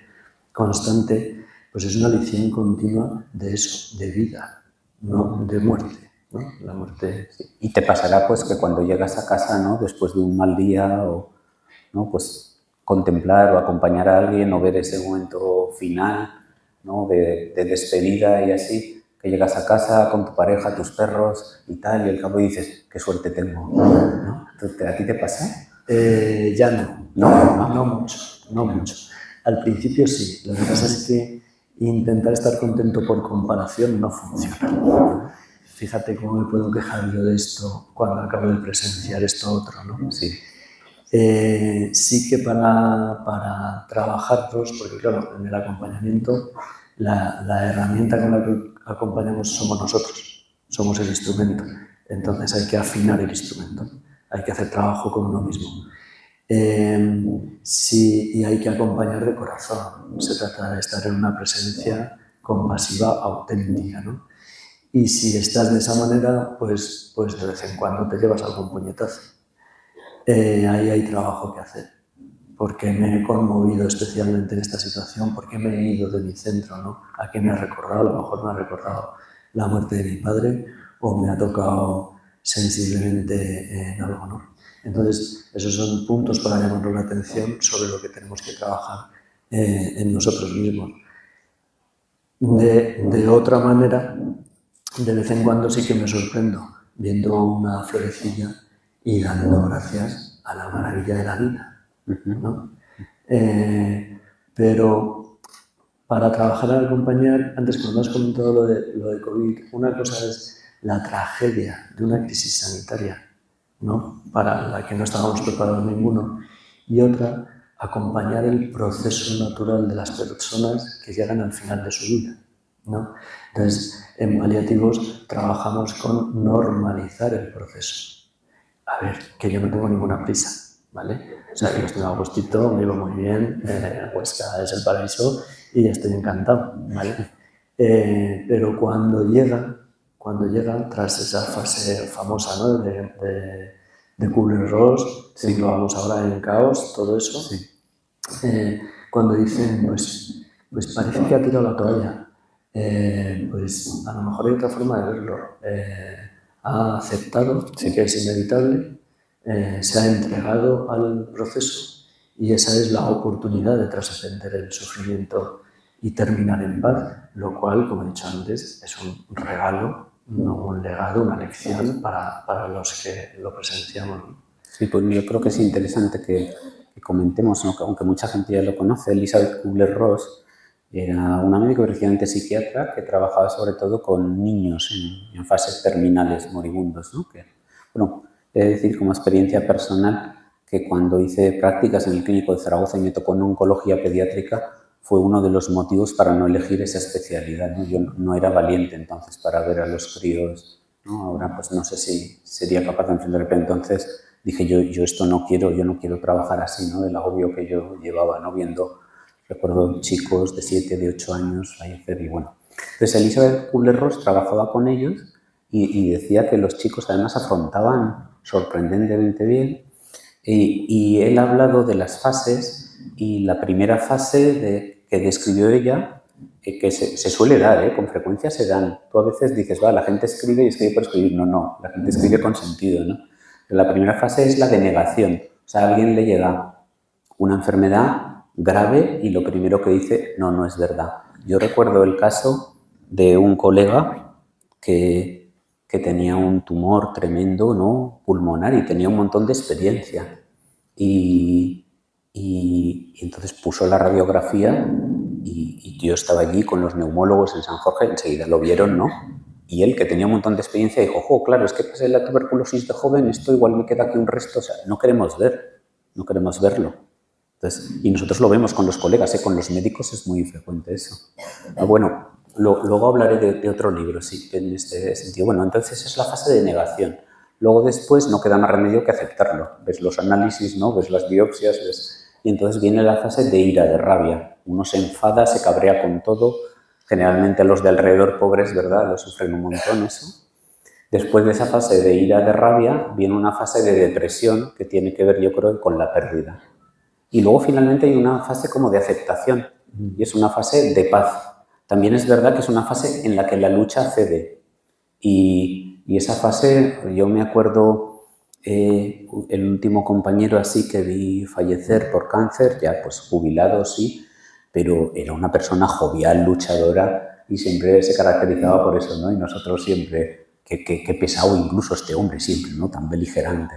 constante, pues es una lección continua de eso, de vida, no de muerte, ¿no? La muerte. Y te pasará pues que cuando llegas a casa, ¿no?, después de un mal día, o, ¿no?, pues contemplar o acompañar a alguien o ver ese momento final, ¿no?, de despedida y así, que llegas a casa con tu pareja, tus perros y tal, y al cabo dices, qué suerte tengo, ¿no? ¿A ti te pasa? Ya no. No mucho. Al principio sí. Lo que pasa es que intentar estar contento por comparación no funciona. Fíjate cómo me puedo quejar yo de esto cuando acabo de presenciar esto otro, ¿no? Sí. Sí que para trabajarlos, porque claro, en el acompañamiento la herramienta con la que acompañamos somos nosotros, somos el instrumento. Entonces hay que afinar el instrumento, hay que hacer trabajo con uno mismo. Sí, y hay que acompañar de corazón. Se trata de estar en una presencia compasiva, auténtica, ¿no? Y si estás de esa manera, pues de vez en cuando te llevas algún puñetazo. Ahí hay trabajo que hacer, porque me he conmovido especialmente en esta situación, porque me he ido de mi centro, ¿no? ¿A qué me ha recordado? A lo mejor me ha recordado la muerte de mi padre o me ha tocado sensiblemente en algo, ¿no? Entonces, esos son puntos para llamarnos la atención sobre lo que tenemos que trabajar en nosotros mismos. De otra manera, de vez en cuando sí que me sorprendo viendo una florecilla y dando gracias a la maravilla de la vida, ¿no? Pero para trabajar al acompañar, antes cuando has comentado lo de COVID, una cosa es la tragedia de una crisis sanitaria, ¿no?, para la que no estábamos preparados ninguno, y otra, acompañar el proceso natural de las personas que llegan al final de su vida, ¿no? Entonces, en paliativos trabajamos con normalizar el proceso. A ver, que yo no tengo ninguna prisa, ¿vale? O sea, yo estoy a gustito, me iba muy bien, Huesca es el paraíso y estoy encantado, ¿vale? Pero cuando llega, tras esa fase famosa, ¿no? de Kubler-Ross, Sí. que lo vamos ahora en Caos, todo eso, Sí. cuando dicen, pues parece que ha tirado la toalla, pues a lo mejor hay otra forma de verlo. Ha aceptado que es inevitable, se ha entregado al proceso y esa es la oportunidad de trascender el sufrimiento y terminar en paz, lo cual, como he dicho antes, es un regalo, no un legado, una lección para los que lo presenciamos, ¿no? Sí, pues yo creo que es interesante que comentemos, ¿no? Aunque mucha gente ya lo conoce, Elizabeth Kubler-Ross era una médico precisamente psiquiatra que trabajaba sobre todo con niños en fases terminales moribundos, ¿no? Que, bueno, he de decir como experiencia personal que cuando hice prácticas en el Clínico de Zaragoza y me tocó en oncología pediátrica fue uno de los motivos para no elegir esa especialidad, ¿no? Yo no era valiente entonces para ver a los críos, ¿no? Ahora pues no sé si sería capaz de enfrentarme, pero entonces dije yo esto no quiero, yo no quiero trabajar así, ¿no? Del agobio que yo llevaba, ¿no? Viendo, recuerdo chicos de 7, de 8 años fallecer y bueno. Entonces Elizabeth Kubler-Ross trabajaba con ellos y decía que los chicos además afrontaban sorprendentemente bien y él ha hablado de las fases y la primera fase que describió ella, que se suele dar, con frecuencia se dan. Tú a veces dices, va, la gente escribe y escribe por escribir. No, la gente escribe con sentido, ¿no? Pero la primera fase es la de negación. O sea, a alguien le llega una enfermedad grave y lo primero que dice, no es verdad. Yo recuerdo el caso de un colega que tenía un tumor tremendo, ¿no? Pulmonar y tenía un montón de experiencia. Y entonces puso la radiografía y yo estaba allí con los neumólogos en San Jorge, enseguida lo vieron, ¿no? Y él, que tenía un montón de experiencia, dijo, ojo, claro, es que pasé la tuberculosis de joven, esto igual me queda aquí un resto, o sea, no queremos verlo. Entonces, y nosotros lo vemos con los colegas, con los médicos es muy frecuente eso. Bueno, luego hablaré de otro libro, sí, en este sentido. Bueno, entonces es la fase de negación. Luego después no queda más remedio que aceptarlo. Ves los análisis, ¿no? Ves las biopsias, y entonces viene la fase de ira, de rabia. Uno se enfada, se cabrea con todo. Generalmente los de alrededor, pobres, ¿verdad? Lo sufren un montón eso. Después de esa fase de ira, de rabia, viene una fase de depresión que tiene que ver, yo creo, con la pérdida. Y luego finalmente hay una fase como de aceptación y es una fase de paz. También es verdad que es una fase en la que la lucha cede. Y esa fase, yo me acuerdo, el último compañero así que vi fallecer por cáncer, ya pues jubilado sí, pero era una persona jovial, luchadora y siempre se caracterizaba por eso, ¿no? Y nosotros siempre, qué pesado incluso este hombre siempre, ¿no? Tan beligerante.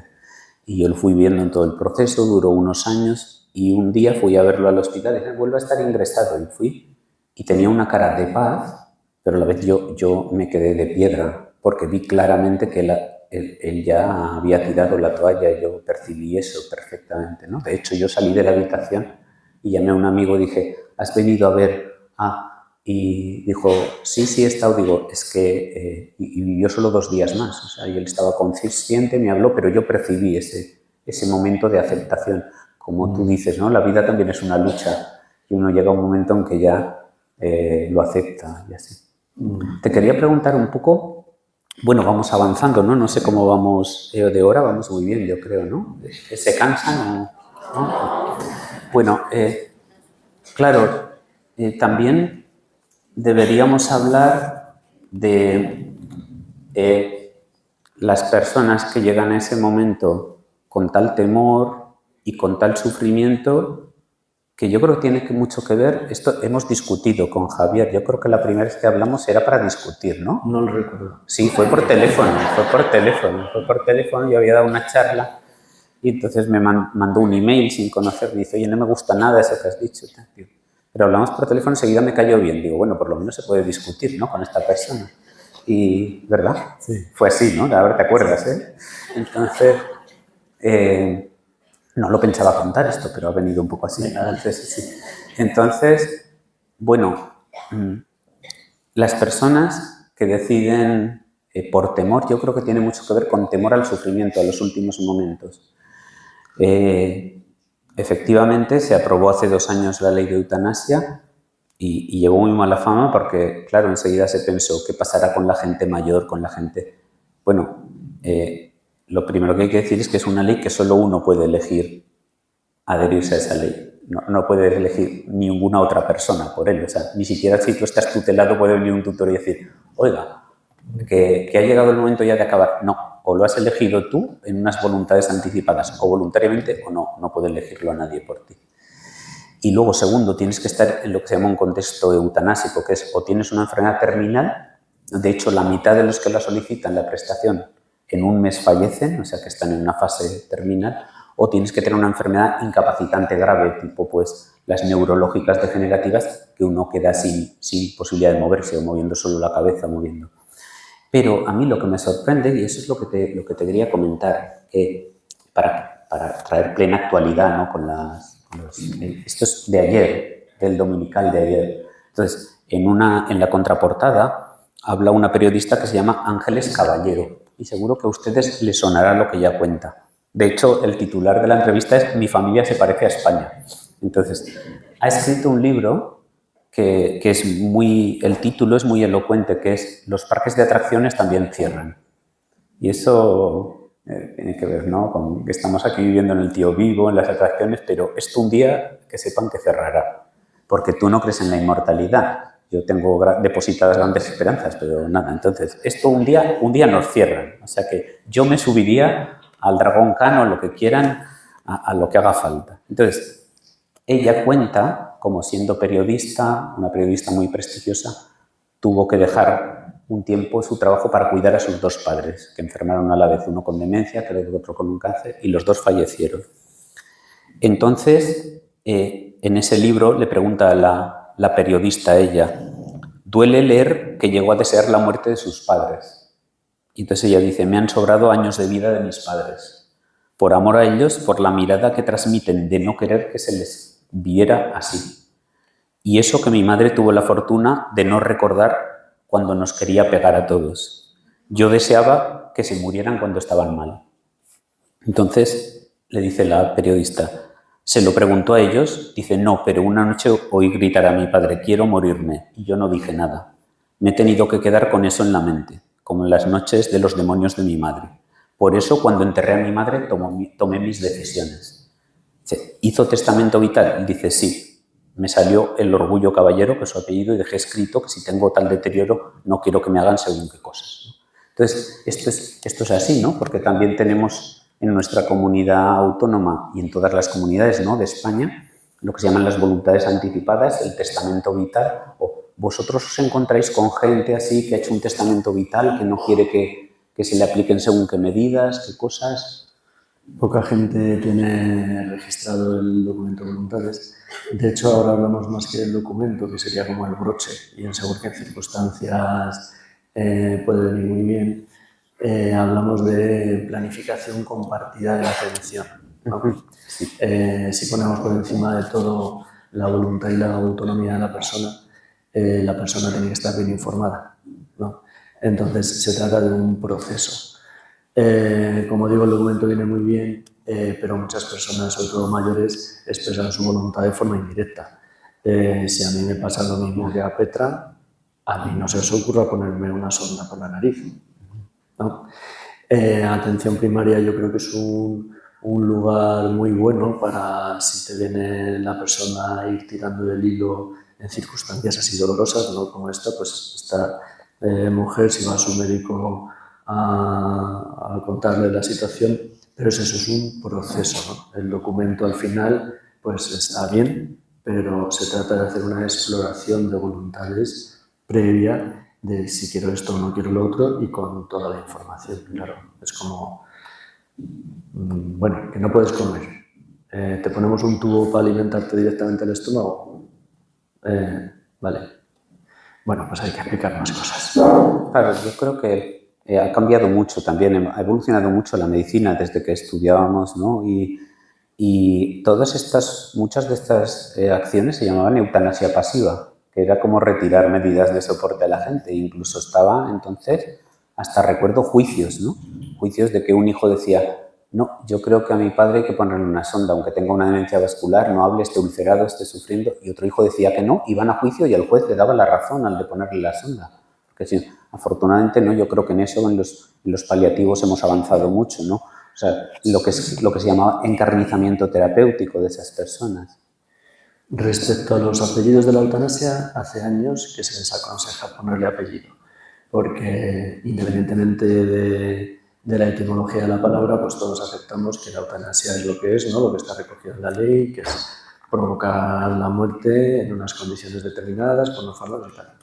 Y yo lo fui viendo en todo el proceso, duró unos años y un día fui a verlo al hospital y dije, vuelve a estar ingresado. Y fui y tenía una cara de paz, pero a la vez yo me quedé de piedra porque vi claramente que él ya había tirado la toalla y yo percibí eso perfectamente, ¿no? De hecho, yo salí de la habitación y llamé a un amigo y dije, ¿has venido a ver a...? Y dijo, sí, he estado. Digo, es que y vivió solo 2 días más. O sea, y él estaba consciente, me habló, pero yo percibí ese momento de aceptación. Como tú dices, ¿no? La vida también es una lucha y uno llega a un momento en que ya lo acepta y así. Te quería preguntar un poco, bueno, vamos avanzando, ¿no? No sé cómo vamos de hora, vamos muy bien, yo creo, ¿no? ¿Se cansan? ¿No? Bueno, claro, también deberíamos hablar de las personas que llegan a ese momento con tal temor y con tal sufrimiento que yo creo que tiene mucho que ver. Esto hemos discutido con Javier. Yo creo que la primera vez que hablamos era para discutir, ¿no? No lo recuerdo. Sí, fue por teléfono. Yo había dado una charla y entonces me mandó un email sin conocer. Dice, oye, no me gusta nada eso que has dicho. Pero hablamos por teléfono, enseguida me cayó bien. Digo, bueno, por lo menos se puede discutir, ¿no? Con esta persona. Y, ¿verdad? Sí. Fue así, ¿no? A ver, ¿te acuerdas, Entonces, no lo pensaba contar esto, pero ha venido un poco así. Entonces, bueno, las personas que deciden por temor, yo creo que tiene mucho que ver con temor al sufrimiento, a los últimos momentos. Efectivamente, se aprobó hace 2 años la ley de eutanasia y llevó muy mala fama porque, claro, enseguida se pensó, ¿qué pasará con la gente mayor, con la gente...? Bueno, lo primero que hay que decir es que es una ley que solo uno puede elegir adherirse a esa ley. No puede elegir ninguna otra persona por él. O sea, ni siquiera si tú estás tutelado puede venir un tutor y decir, oiga, que ha llegado el momento ya de acabar. No, o lo has elegido tú en unas voluntades anticipadas, o voluntariamente o no puede elegirlo a nadie por ti. Y luego, segundo, tienes que estar en lo que se llama un contexto eutanásico, que es o tienes una enfermedad terminal, de hecho la mitad de los que la solicitan la prestación en un mes fallecen, o sea que están en una fase terminal, o tienes que tener una enfermedad incapacitante grave, tipo pues las neurológicas degenerativas, que uno queda sin posibilidad de moverse o moviendo solo la cabeza, moviendo. Pero a mí lo que me sorprende, y eso es lo que te quería comentar, que para traer plena actualidad, ¿no? Esto es de ayer, del dominical de ayer. Entonces, en la contraportada habla una periodista que se llama Ángeles Caballero, y seguro que a ustedes les sonará lo que ella cuenta. De hecho, el titular de la entrevista es Mi familia se parece a España. Entonces, ha escrito un libro que es el título es muy elocuente, que es Los parques de atracciones también cierran. Y eso tiene que ver, ¿no?, con que estamos aquí viviendo en el tío vivo, en las atracciones, pero esto un día que sepan que cerrará, porque tú no crees en la inmortalidad. Yo tengo depositadas grandes esperanzas, pero nada. Entonces, esto un día nos cierran. O sea que yo me subiría al Dragón Khan o lo que quieran, a lo que haga falta. Entonces, ella cuenta, como siendo periodista, una periodista muy prestigiosa, tuvo que dejar un tiempo su trabajo para cuidar a sus 2 padres, que enfermaron a la vez, uno con demencia, creo que otro con un cáncer, y los 2 fallecieron. Entonces, en ese libro le pregunta a la periodista a ella, duele leer que llegó a desear la muerte de sus padres. Y entonces ella dice, me han sobrado años de vida de mis padres. Por amor a ellos, por la mirada que transmiten de no querer que se les viera así. Y eso que mi madre tuvo la fortuna de no recordar cuando nos quería pegar a todos. Yo deseaba que se murieran cuando estaban mal. Entonces, le dice la periodista, se lo preguntó a ellos, dice, no, pero una noche oí gritar a mi padre, quiero morirme, y yo no dije nada. Me he tenido que quedar con eso en la mente, como en las noches de los demonios de mi madre. Por eso, cuando enterré a mi madre, tomé mis decisiones. Dice, ¿hizo testamento vital? Y dice, sí. Me salió el orgullo caballero, que es su apellido, y dejé escrito que si tengo tal deterioro, no quiero que me hagan según qué cosas. Entonces, esto es así, ¿no? Porque también tenemos en nuestra comunidad autónoma y en todas las comunidades, ¿no?, de España, lo que se llaman las voluntades anticipadas, el testamento vital. O vosotros os encontráis con gente así que ha hecho un testamento vital, que no quiere que se le apliquen según qué medidas, qué cosas. Poca gente tiene registrado el documento de voluntades. De hecho, ahora hablamos más que del documento, que sería como el broche, y en según qué circunstancias puede venir muy bien. Hablamos de planificación compartida de la atención, ¿no? Sí. Si ponemos por encima de todo la voluntad y la autonomía de la persona tiene que estar bien informada, ¿no? Entonces, se trata de un proceso. Como digo, el documento viene muy bien, pero muchas personas, sobre todo mayores, expresan su voluntad de forma indirecta. Si a mí me pasa lo mismo que a Petra, a mí no se os ocurra ponerme una sonda por la nariz, ¿no? Atención primaria yo creo que es un lugar muy bueno para, si te viene la persona, ir tirando del hilo en circunstancias así dolorosas, ¿no?, como esta, pues esta mujer, si va a su médico a contarle la situación, pero eso es un proceso, ¿no? El documento al final pues está bien, pero se trata de hacer una exploración de voluntades previa de si quiero esto o no quiero lo otro, y con toda la información, claro. Es como, bueno, que no puedes comer. ¿Te ponemos un tubo para alimentarte directamente al estómago? Vale. Bueno, pues hay que explicar más cosas. Claro, yo creo que ha cambiado mucho también, ha evolucionado mucho la medicina desde que estudiábamos, ¿no? Y muchas de estas acciones se llamaban eutanasia pasiva, que era como retirar medidas de soporte a la gente. Incluso estaba entonces, hasta recuerdo juicios, ¿no? Juicios de que un hijo decía, no, yo creo que a mi padre hay que ponerle una sonda, aunque tenga una demencia vascular, no hable, esté ulcerado, esté sufriendo. Y otro hijo decía que no, iban a juicio y el juez le daba la razón al de ponerle la sonda. Porque sí, afortunadamente, ¿no? Yo creo que en eso, en los paliativos, hemos avanzado mucho, ¿no? O sea, lo que se llamaba encarnizamiento terapéutico de esas personas. Respecto a los apellidos de la eutanasia, hace años que se les aconseja ponerle apellido, porque independientemente de la etimología de la palabra, pues todos aceptamos que la eutanasia es lo que es, ¿no? Lo que está recogido en la ley, que es provocar la muerte en unas condiciones determinadas por unos fármacos y tal.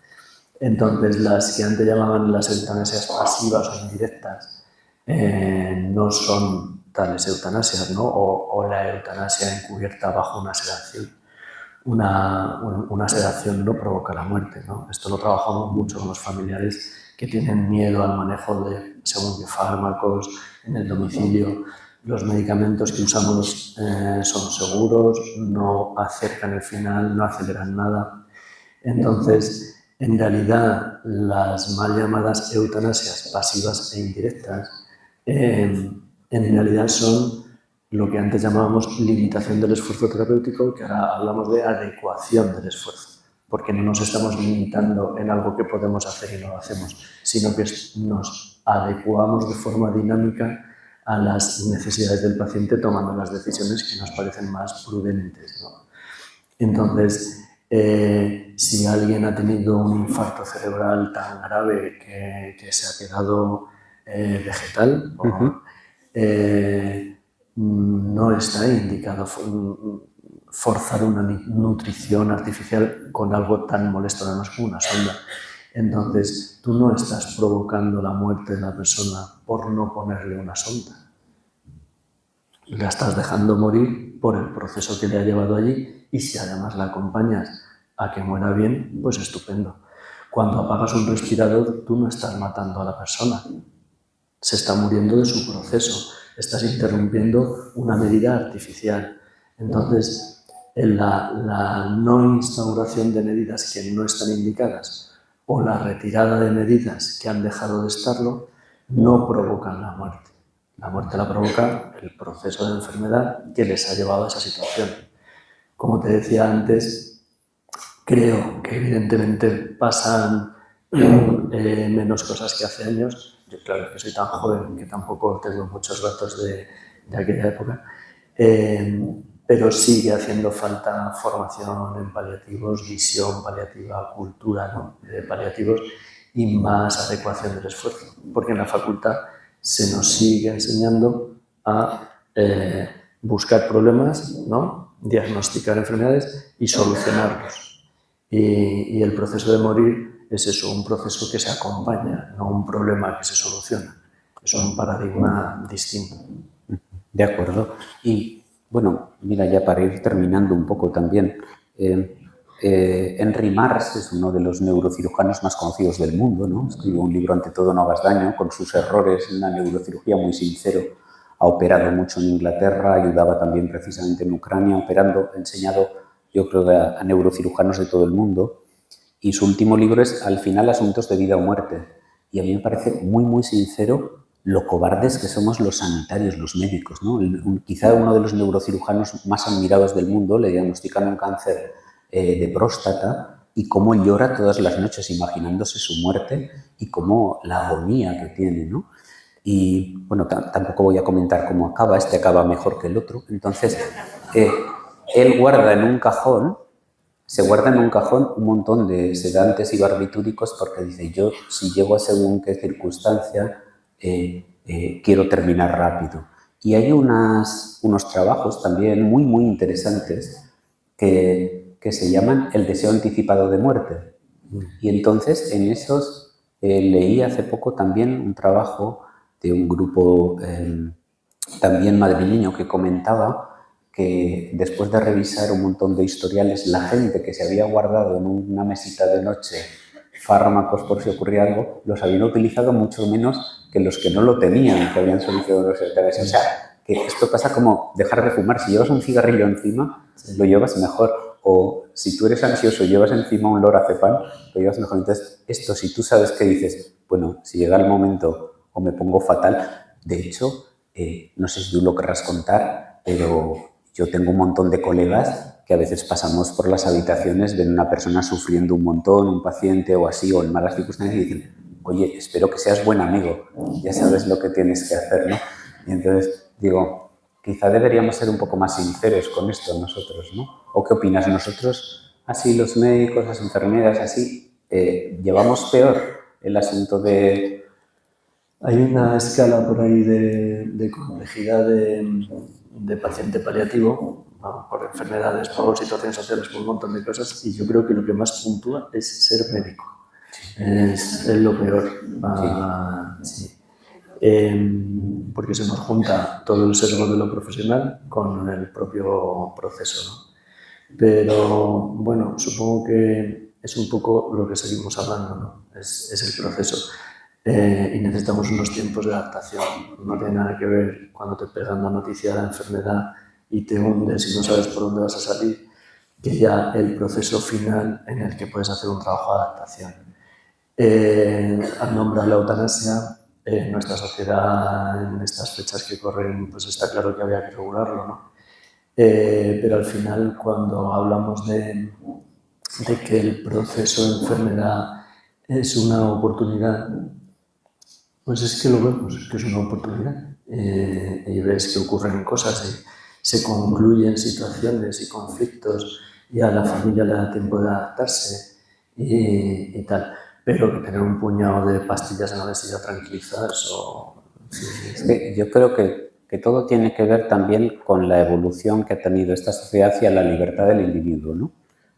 Entonces, las que antes llamaban las eutanasias pasivas o indirectas no son tales eutanasias, ¿no? O la eutanasia encubierta bajo una sedación. Una sedación no provoca la muerte, ¿no? Esto lo trabajamos mucho con los familiares que tienen miedo al manejo de según qué fármacos en el domicilio. Los medicamentos que usamos son seguros, no acercan el final, no aceleran nada. Entonces, en realidad, las mal llamadas eutanasias pasivas e indirectas en realidad son lo que antes llamábamos limitación del esfuerzo terapéutico, que ahora hablamos de adecuación del esfuerzo, porque no nos estamos limitando en algo que podemos hacer y no lo hacemos, sino que nos adecuamos de forma dinámica a las necesidades del paciente tomando las decisiones que nos parecen más prudentes, ¿no? Entonces, si alguien ha tenido un infarto cerebral tan grave que se ha quedado vegetal, no está indicado forzar una nutrición artificial con algo tan molesto además como una sonda. Entonces, tú no estás provocando la muerte de la persona por no ponerle una sonda. La estás dejando morir por el proceso que le ha llevado allí y si además la acompañas a que muera bien, pues estupendo. Cuando apagas un respirador, tú no estás matando a la persona. Se está muriendo de su proceso. Estás interrumpiendo una medida artificial. Entonces, la no instauración de medidas que no están indicadas o la retirada de medidas que han dejado de estarlo no provocan la muerte. La muerte la provoca el proceso de enfermedad que les ha llevado a esa situación. Como te decía antes, creo que evidentemente pasan menos cosas que hace años. Yo claro que soy tan joven que tampoco tengo muchos datos de aquella época, pero sigue haciendo falta formación en paliativos, visión paliativa, cultura, ¿no?, de paliativos y más adecuación del esfuerzo, porque en la facultad se nos sigue enseñando a buscar problemas, ¿no?, diagnosticar enfermedades y solucionarlos. Y el proceso de morir es eso, un proceso que se acompaña, no un problema que se soluciona. Es un paradigma distinto. De acuerdo. Y bueno, mira, ya para ir terminando un poco también, Henry Mars es uno de los neurocirujanos más conocidos del mundo, ¿no? Escribió un libro, Ante todo no hagas daño, con sus errores en la neurocirugía, muy sincero. Ha operado mucho en Inglaterra, ayudaba también precisamente en Ucrania, operando, ha enseñado, yo creo, a neurocirujanos de todo el mundo. Y su último libro es Al final, asuntos de vida o muerte. Y a mí me parece muy, muy sincero lo cobardes que somos los sanitarios, los médicos, ¿no? Quizá uno de los neurocirujanos más admirados del mundo le diagnostican un cáncer de próstata y cómo llora todas las noches imaginándose su muerte y cómo la agonía que tiene, ¿no? Y bueno, tampoco voy a comentar cómo acaba, este acaba mejor que el otro. Entonces, él guarda en un cajón, se guarda en un cajón un montón de sedantes y barbitúricos porque dice, yo si llego a según qué circunstancia, quiero terminar rápido. Y hay unos trabajos también muy, muy interesantes que se llaman El deseo anticipado de muerte. Y entonces en esos leí hace poco también un trabajo de un grupo también madrileño que comentaba que después de revisar un montón de historiales, la gente que se había guardado en una mesita de noche fármacos por si ocurría algo, los habían utilizado mucho menos que los que no lo tenían, que habían solicitado los eutanasia. O sea, que esto pasa como dejar de fumar. Si llevas un cigarrillo encima, lo llevas mejor. O si tú eres ansioso y llevas encima un lorazepam, lo llevas mejor. Entonces, esto, si tú sabes que dices, bueno, si llega el momento o me pongo fatal, de hecho, no sé si tú lo querrás contar, pero yo tengo un montón de colegas que a veces pasamos por las habitaciones, ven una persona sufriendo un montón, un paciente o así, o en malas circunstancias, y dicen, oye, espero que seas buen amigo, ya sabes lo que tienes que hacer, ¿no? Y entonces digo, quizá deberíamos ser un poco más sinceros con esto nosotros, ¿no? ¿O qué opinas? Nosotros, así los médicos, las enfermeras, así, llevamos peor el asunto de... Hay una escala por ahí de complejidad de paciente paliativo, ¿no? Por enfermedades, por situaciones sociales, por un montón de cosas, y yo creo que lo que más puntúa es ser médico. Es lo peor. Sí. Porque se nos junta todo el sesgo de lo profesional con el propio proceso, ¿no? Pero bueno, supongo que es un poco lo que seguimos hablando, ¿no? Es el proceso. Y necesitamos unos tiempos de adaptación. No tiene nada que ver cuando te pegan la noticia de la enfermedad y te hundes y no sabes por dónde vas a salir, que ya el proceso final en el que puedes hacer un trabajo de adaptación. Al nombrar la eutanasia, nuestra sociedad en estas fechas que corren, pues está claro que había que regularlo, ¿no? Pero al final, cuando hablamos de que el proceso de enfermedad es una oportunidad, pues es que lo vemos, que es una oportunidad. Y ves que ocurren cosas y se concluyen situaciones y conflictos y a la familia le da tiempo de adaptarse y tal. Pero que tener un puñado de pastillas en la mesilla tranquilizas o... Sí. Yo creo que todo tiene que ver también con la evolución que ha tenido esta sociedad hacia la libertad del individuo, ¿no?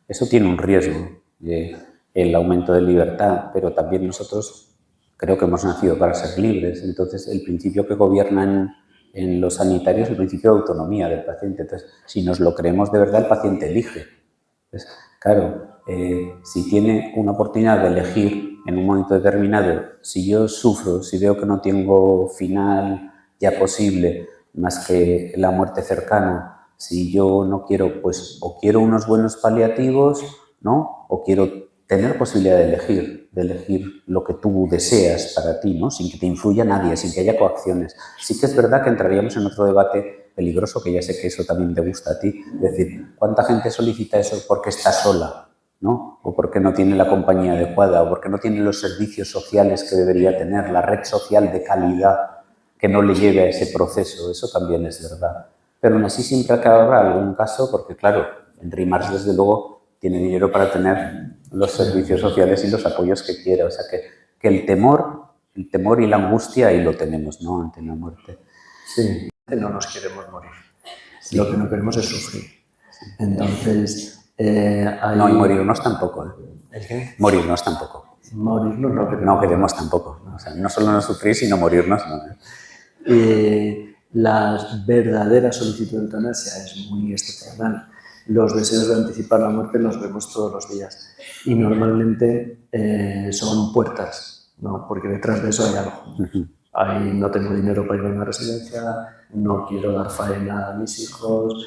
Eso tiene un riesgo, el aumento de libertad, pero también nosotros creo que hemos nacido para ser libres. Entonces, el principio que gobierna en los sanitarios es el principio de autonomía del paciente. Entonces, si nos lo creemos de verdad, el paciente elige. Entonces, claro, si tiene una oportunidad de elegir en un momento determinado, si yo sufro, si veo que no tengo final ya posible más que la muerte cercana, si yo no quiero, pues o quiero unos buenos paliativos, ¿no? O quiero tener posibilidad de elegir lo que tú deseas para ti, ¿no? Sin que te influya nadie, sin que haya coacciones. Sí que es verdad que entraríamos en otro debate peligroso, que ya sé que eso también te gusta a ti, es decir, ¿cuánta gente solicita eso porque está sola, ¿no? O porque no tiene la compañía adecuada, o porque no tiene los servicios sociales que debería tener, la red social de calidad que no le lleve a ese proceso? Eso también es verdad. Pero aún así siempre acabará algún caso, porque claro, en RIMARS desde luego tiene dinero para tener los servicios sociales y los apoyos que quiera. O sea que el temor y la angustia ahí lo tenemos, ¿no? Ante la muerte. Sí, no nos queremos morir. Sí. Lo que no queremos es sufrir. Entonces, no, y morirnos tampoco, ¿eh? ¿El qué? Morirnos tampoco. Morirnos no queremos. No queremos tampoco. O sea, no solo no sufrir, sino morirnos, ¿no? La verdadera solicitud de eutanasia es muy excepcional. Los deseos de anticipar la muerte los vemos todos los días y normalmente son puertas, ¿no? Porque detrás de eso hay algo. Ahí no tengo dinero para ir a una residencia, no quiero dar faena a mis hijos,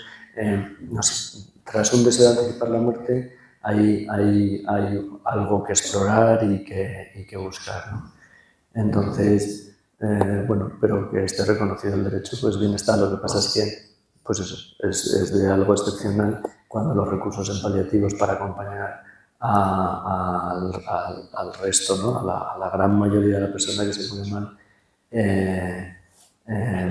no sé. Tras un deseo de anticipar la muerte hay algo que explorar y que buscar, ¿no? Entonces, bueno, pero que esté reconocido el derecho, pues bien está. Lo que pasa es que pues eso, es de algo excepcional cuando los recursos en paliativos para acompañar al resto, ¿no? a la gran mayoría de la persona que se pone mal,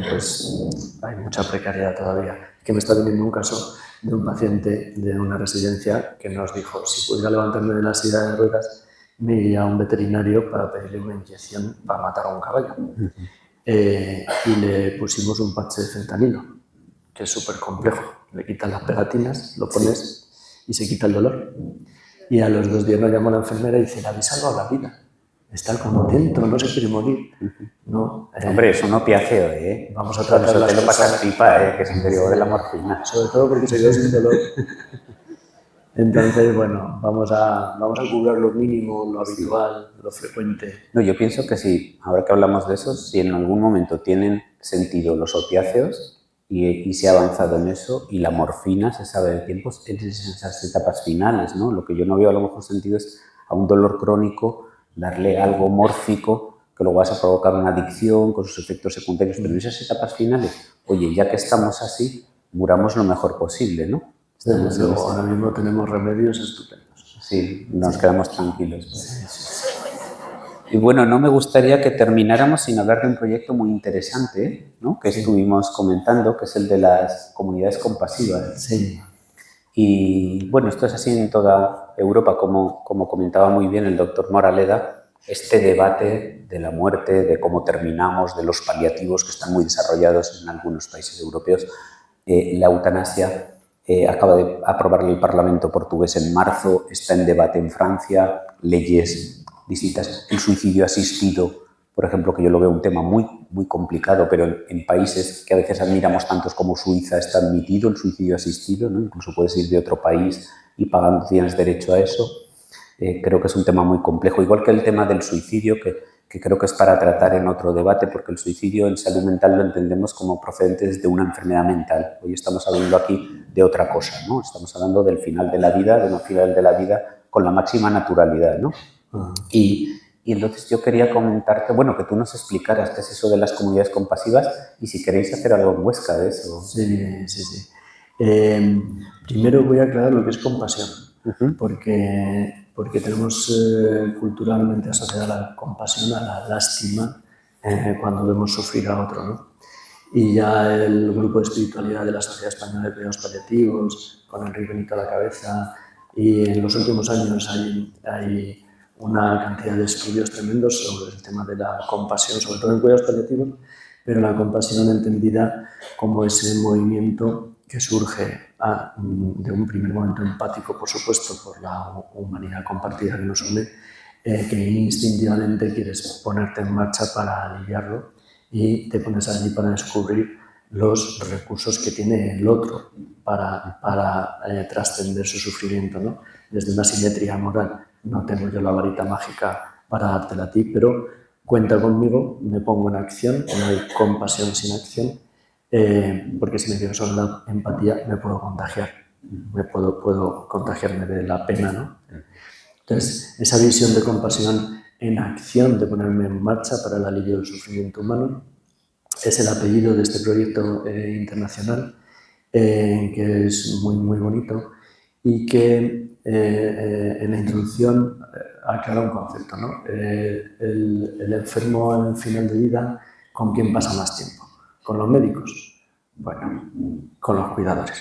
pues hay mucha precariedad todavía. Que me está teniendo un caso de un paciente de una residencia que nos dijo, si pudiera levantarme de la silla de ruedas, me iría a un veterinario para pedirle una inyección para matar a un caballo. Y le pusimos un parche de fentanilo, que es súper complejo. Le quitas las pegatinas, lo pones y se quita el dolor. Y a los 2 días nos llamó la enfermera y dice, le habéis salvado la vida. Está contento, no se quiere morir. No, hombre, es un opiáceo, ¿eh? Vamos a tratar las cosas. Te lo pasas pipa, que es un derivado de la morfina. Sobre todo porque se quedó sin dolor. Entonces, bueno, vamos a cubrir lo mínimo, lo habitual, lo frecuente. No, yo pienso que sí, ahora que hablamos de eso, si en algún momento tienen sentido los opiáceos y se ha avanzado en eso, y la morfina se sabe de tiempos, en esas etapas finales, ¿no? Lo que yo no veo a lo mejor sentido es a un dolor crónico darle algo mórfico que luego vas a provocar una adicción con sus efectos secundarios, pero en esas etapas finales, oye, ya que estamos así, muramos lo mejor posible, ¿no? Desde luego, ahora mismo tenemos remedios estupendos. Sí, nos quedamos tranquilos. Pues. Y bueno, no me gustaría que termináramos sin hablar de un proyecto muy interesante, ¿no? Que estuvimos comentando, que es el de las comunidades compasivas. Sí. Y bueno, esto es así en toda Europa, como comentaba muy bien el doctor Moraleda, este debate de la muerte, de cómo terminamos, de los paliativos que están muy desarrollados en algunos países europeos. La eutanasia acaba de aprobar el Parlamento portugués en marzo, está en debate en Francia, leyes distintas. El suicidio asistido, por ejemplo, que yo lo veo un tema muy, muy complicado, pero en países que a veces admiramos tantos como Suiza está admitido el suicidio asistido, ¿no? Incluso puedes ir de otro país y pagando tienes derecho a eso. Creo que es un tema muy complejo, igual que el tema del suicidio, que creo que es para tratar en otro debate, porque el suicidio en salud mental lo entendemos como procedente de una enfermedad mental. Hoy estamos hablando aquí de otra cosa, ¿no? Estamos hablando del final de la vida, de un final de la vida con la máxima naturalidad, ¿no? Y entonces yo quería comentarte, bueno, que tú nos explicaras qué es eso de las comunidades compasivas y si queréis hacer algo en Huesca de eso. Sí. Primero voy a aclarar lo que es compasión, porque tenemos culturalmente asociada la compasión a la lástima cuando vemos sufrir a otro, ¿no? Y ya el grupo de espiritualidad de la Sociedad Española de Cuidados Paliativos, con Enrique Benito a la cabeza, y en los últimos años hay una cantidad de estudios tremendos sobre el tema de la compasión, sobre todo en cuidados paliativos, pero la compasión entendida como ese movimiento que surge de un primer momento empático, por supuesto, por la humanidad compartida que nos une, que instintivamente quieres ponerte en marcha para aliviarlo y te pones allí para descubrir los recursos que tiene el otro para trascender su sufrimiento, ¿no? Desde una simetría moral. No tengo yo la varita mágica para dártela a ti, pero cuenta conmigo, me pongo en acción, no hay compasión sin acción, porque si me quedo solo en la empatía me puedo contagiar, puedo contagiarme de la pena, ¿no? Entonces, esa visión de compasión en acción, de ponerme en marcha para el alivio del sufrimiento humano, es el apellido de este proyecto internacional, que es muy, muy bonito y que en la introducción aclara un concepto, ¿no? El enfermo en el final de vida, ¿con quién pasa más tiempo? ¿Con los médicos? Bueno, con los cuidadores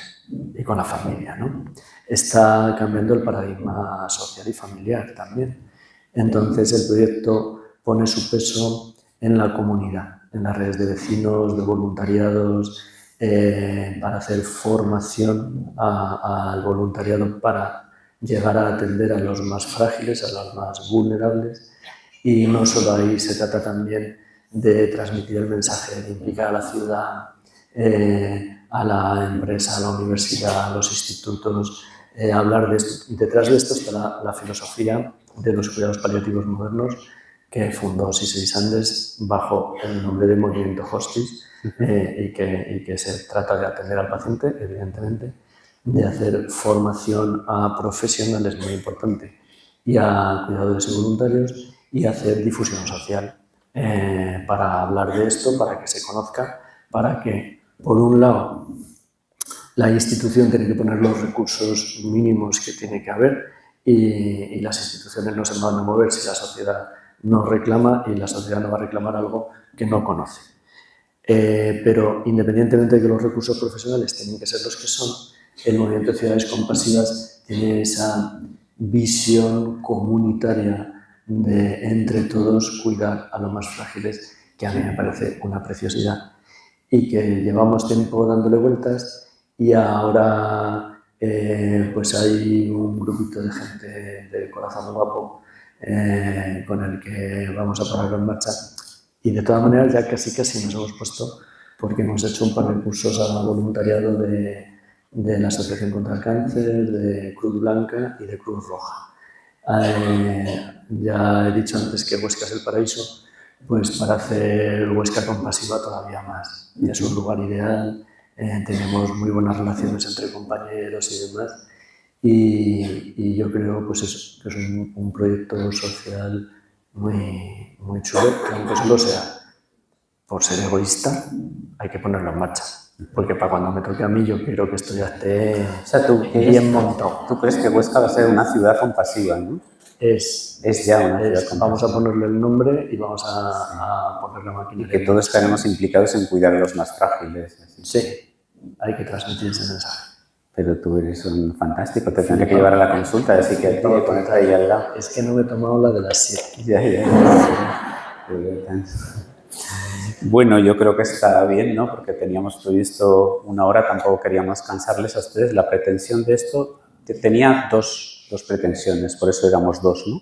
y con la familia, ¿no? Está cambiando el paradigma social y familiar también. Entonces el proyecto pone su peso en la comunidad, en las redes de vecinos, de voluntariados, para hacer formación al voluntariado para llegar a atender a los más frágiles, a los más vulnerables. Y no solo ahí, se trata también de transmitir el mensaje, de implicar a la ciudad, a la empresa, a la universidad, a los institutos, hablar de esto. Detrás de esto está la filosofía de los cuidados paliativos modernos que fundó Sisei Sanders bajo el nombre de Movimiento Hospice, y que se trata de atender al paciente, evidentemente, de hacer formación a profesionales, muy importante, y a cuidadores y voluntarios, y hacer difusión social para hablar de esto, para que se conozca, para que, por un lado, la institución tiene que poner los recursos mínimos que tiene que haber y las instituciones no se van a mover si la sociedad no reclama, y la sociedad no va a reclamar algo que no conoce. Pero independientemente de que los recursos profesionales tienen que ser los que son, el movimiento de ciudades compasivas tiene esa visión comunitaria de entre todos cuidar a los más frágiles, que a mí me parece una preciosidad y que llevamos tiempo dándole vueltas, y ahora pues hay un grupito de gente de corazón guapo con el que vamos a ponerlo en marcha. Y de todas maneras ya casi nos hemos puesto, porque hemos hecho un par de cursos a voluntariado de la Asociación contra el Cáncer, de Cruz Blanca y de Cruz Roja. Ya he dicho antes que Huesca es el paraíso, pues para hacer Huesca compasiva todavía más. Y es un lugar ideal, tenemos muy buenas relaciones entre compañeros y demás. Y yo creo pues eso, que es un proyecto social muy chulo, que aunque solo sea por ser egoísta, hay que ponerlo en marcha. Porque para cuando me toque a mí, yo quiero que esto ya esté bien montado. ¿Tú crees que Huesca va a ser una ciudad compasiva, no? Es ya una ciudad compasiva. Vamos a ponerle el nombre y vamos a poner la máquina. Y que todos estaremos implicados en cuidar a los más frágiles. Así. Sí, hay que transmitir ese mensaje. Pero tú eres un fantástico, te tendré que llevar a la consulta, así que te pones ahí al lado. Es que no me he tomado la de las 7. Ya. Bueno, yo creo que está bien, ¿no? Porque teníamos previsto 1 hora, tampoco queríamos cansarles a ustedes. La pretensión de esto tenía dos pretensiones, por eso éramos 2, ¿no?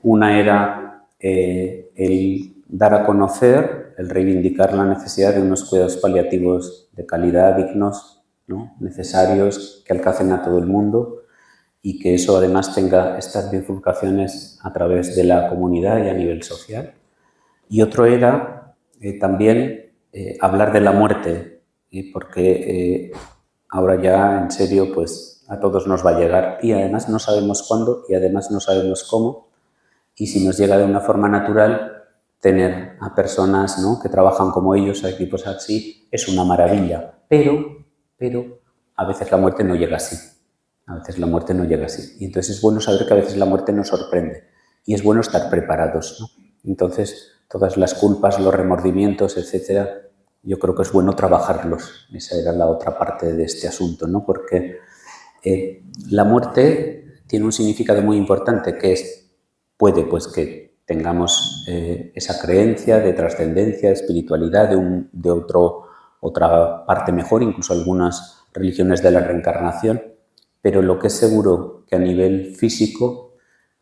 Una era el dar a conocer, el reivindicar la necesidad de unos cuidados paliativos de calidad, dignos, ¿no? Necesarios, que alcancen a todo el mundo y que eso además tenga estas bifurcaciones a través de la comunidad y a nivel social. Y otro era también hablar de la muerte, porque ahora ya en serio pues a todos nos va a llegar y además no sabemos cuándo y además no sabemos cómo, y si nos llega de una forma natural, tener a personas, ¿no?, que trabajan como ellos, a equipos así, es una maravilla, pero a veces la muerte no llega así, y entonces es bueno saber que a veces la muerte nos sorprende y es bueno estar preparados, ¿no? Entonces, todas las culpas, los remordimientos, etcétera, yo creo que es bueno trabajarlos. Esa era la otra parte de este asunto, ¿no? Porque la muerte tiene un significado muy importante, que puede pues que tengamos esa creencia de trascendencia, de espiritualidad, de otra parte mejor, incluso algunas religiones de la reencarnación, pero lo que es seguro que a nivel físico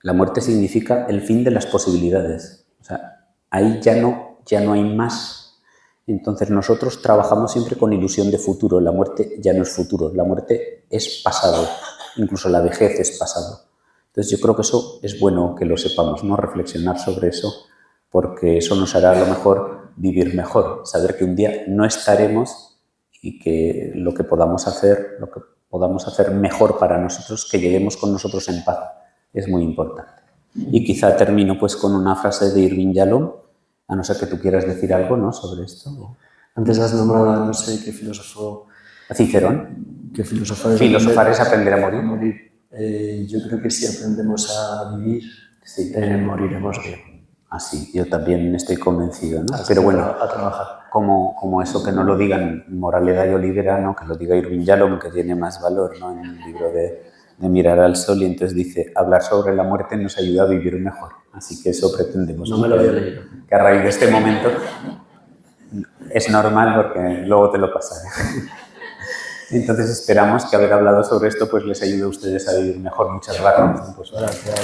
la muerte significa el fin de las posibilidades. O sea, ahí ya no hay más. Entonces nosotros trabajamos siempre con ilusión de futuro. La muerte ya no es futuro, la muerte es pasado. Incluso la vejez es pasado. Entonces yo creo que eso es bueno que lo sepamos, ¿no? Reflexionar sobre eso, porque eso nos hará a lo mejor vivir mejor. Saber que un día no estaremos y que lo que podamos hacer mejor para nosotros, que lleguemos con nosotros en paz, es muy importante. Y quizá termino pues con una frase de Irving Yalom, a no ser que tú quieras decir algo, ¿no?, sobre esto. Antes has nombrado, no sé qué filósofo... A Cicerón. ¿Qué filosofar es Filosofar es aprender a morir. Yo creo que si aprendemos a vivir, sí, moriremos bien. Así, yo también estoy convencido, ¿no? Así, pero bueno, a trabajar. Como eso, que no lo digan Moraleda y Olivera, ¿no?, que lo diga Irving Yalom, que tiene más valor, ¿no?, en el libro de Mirar al Sol, y entonces dice, hablar sobre la muerte nos ayuda a vivir mejor. Así que eso pretendemos. No me lo había leído. Que a raíz de este momento es normal porque luego te lo pasaré. Entonces esperamos que haber hablado sobre esto pues les ayude a ustedes a vivir mejor. Muchas gracias. Pues gracias.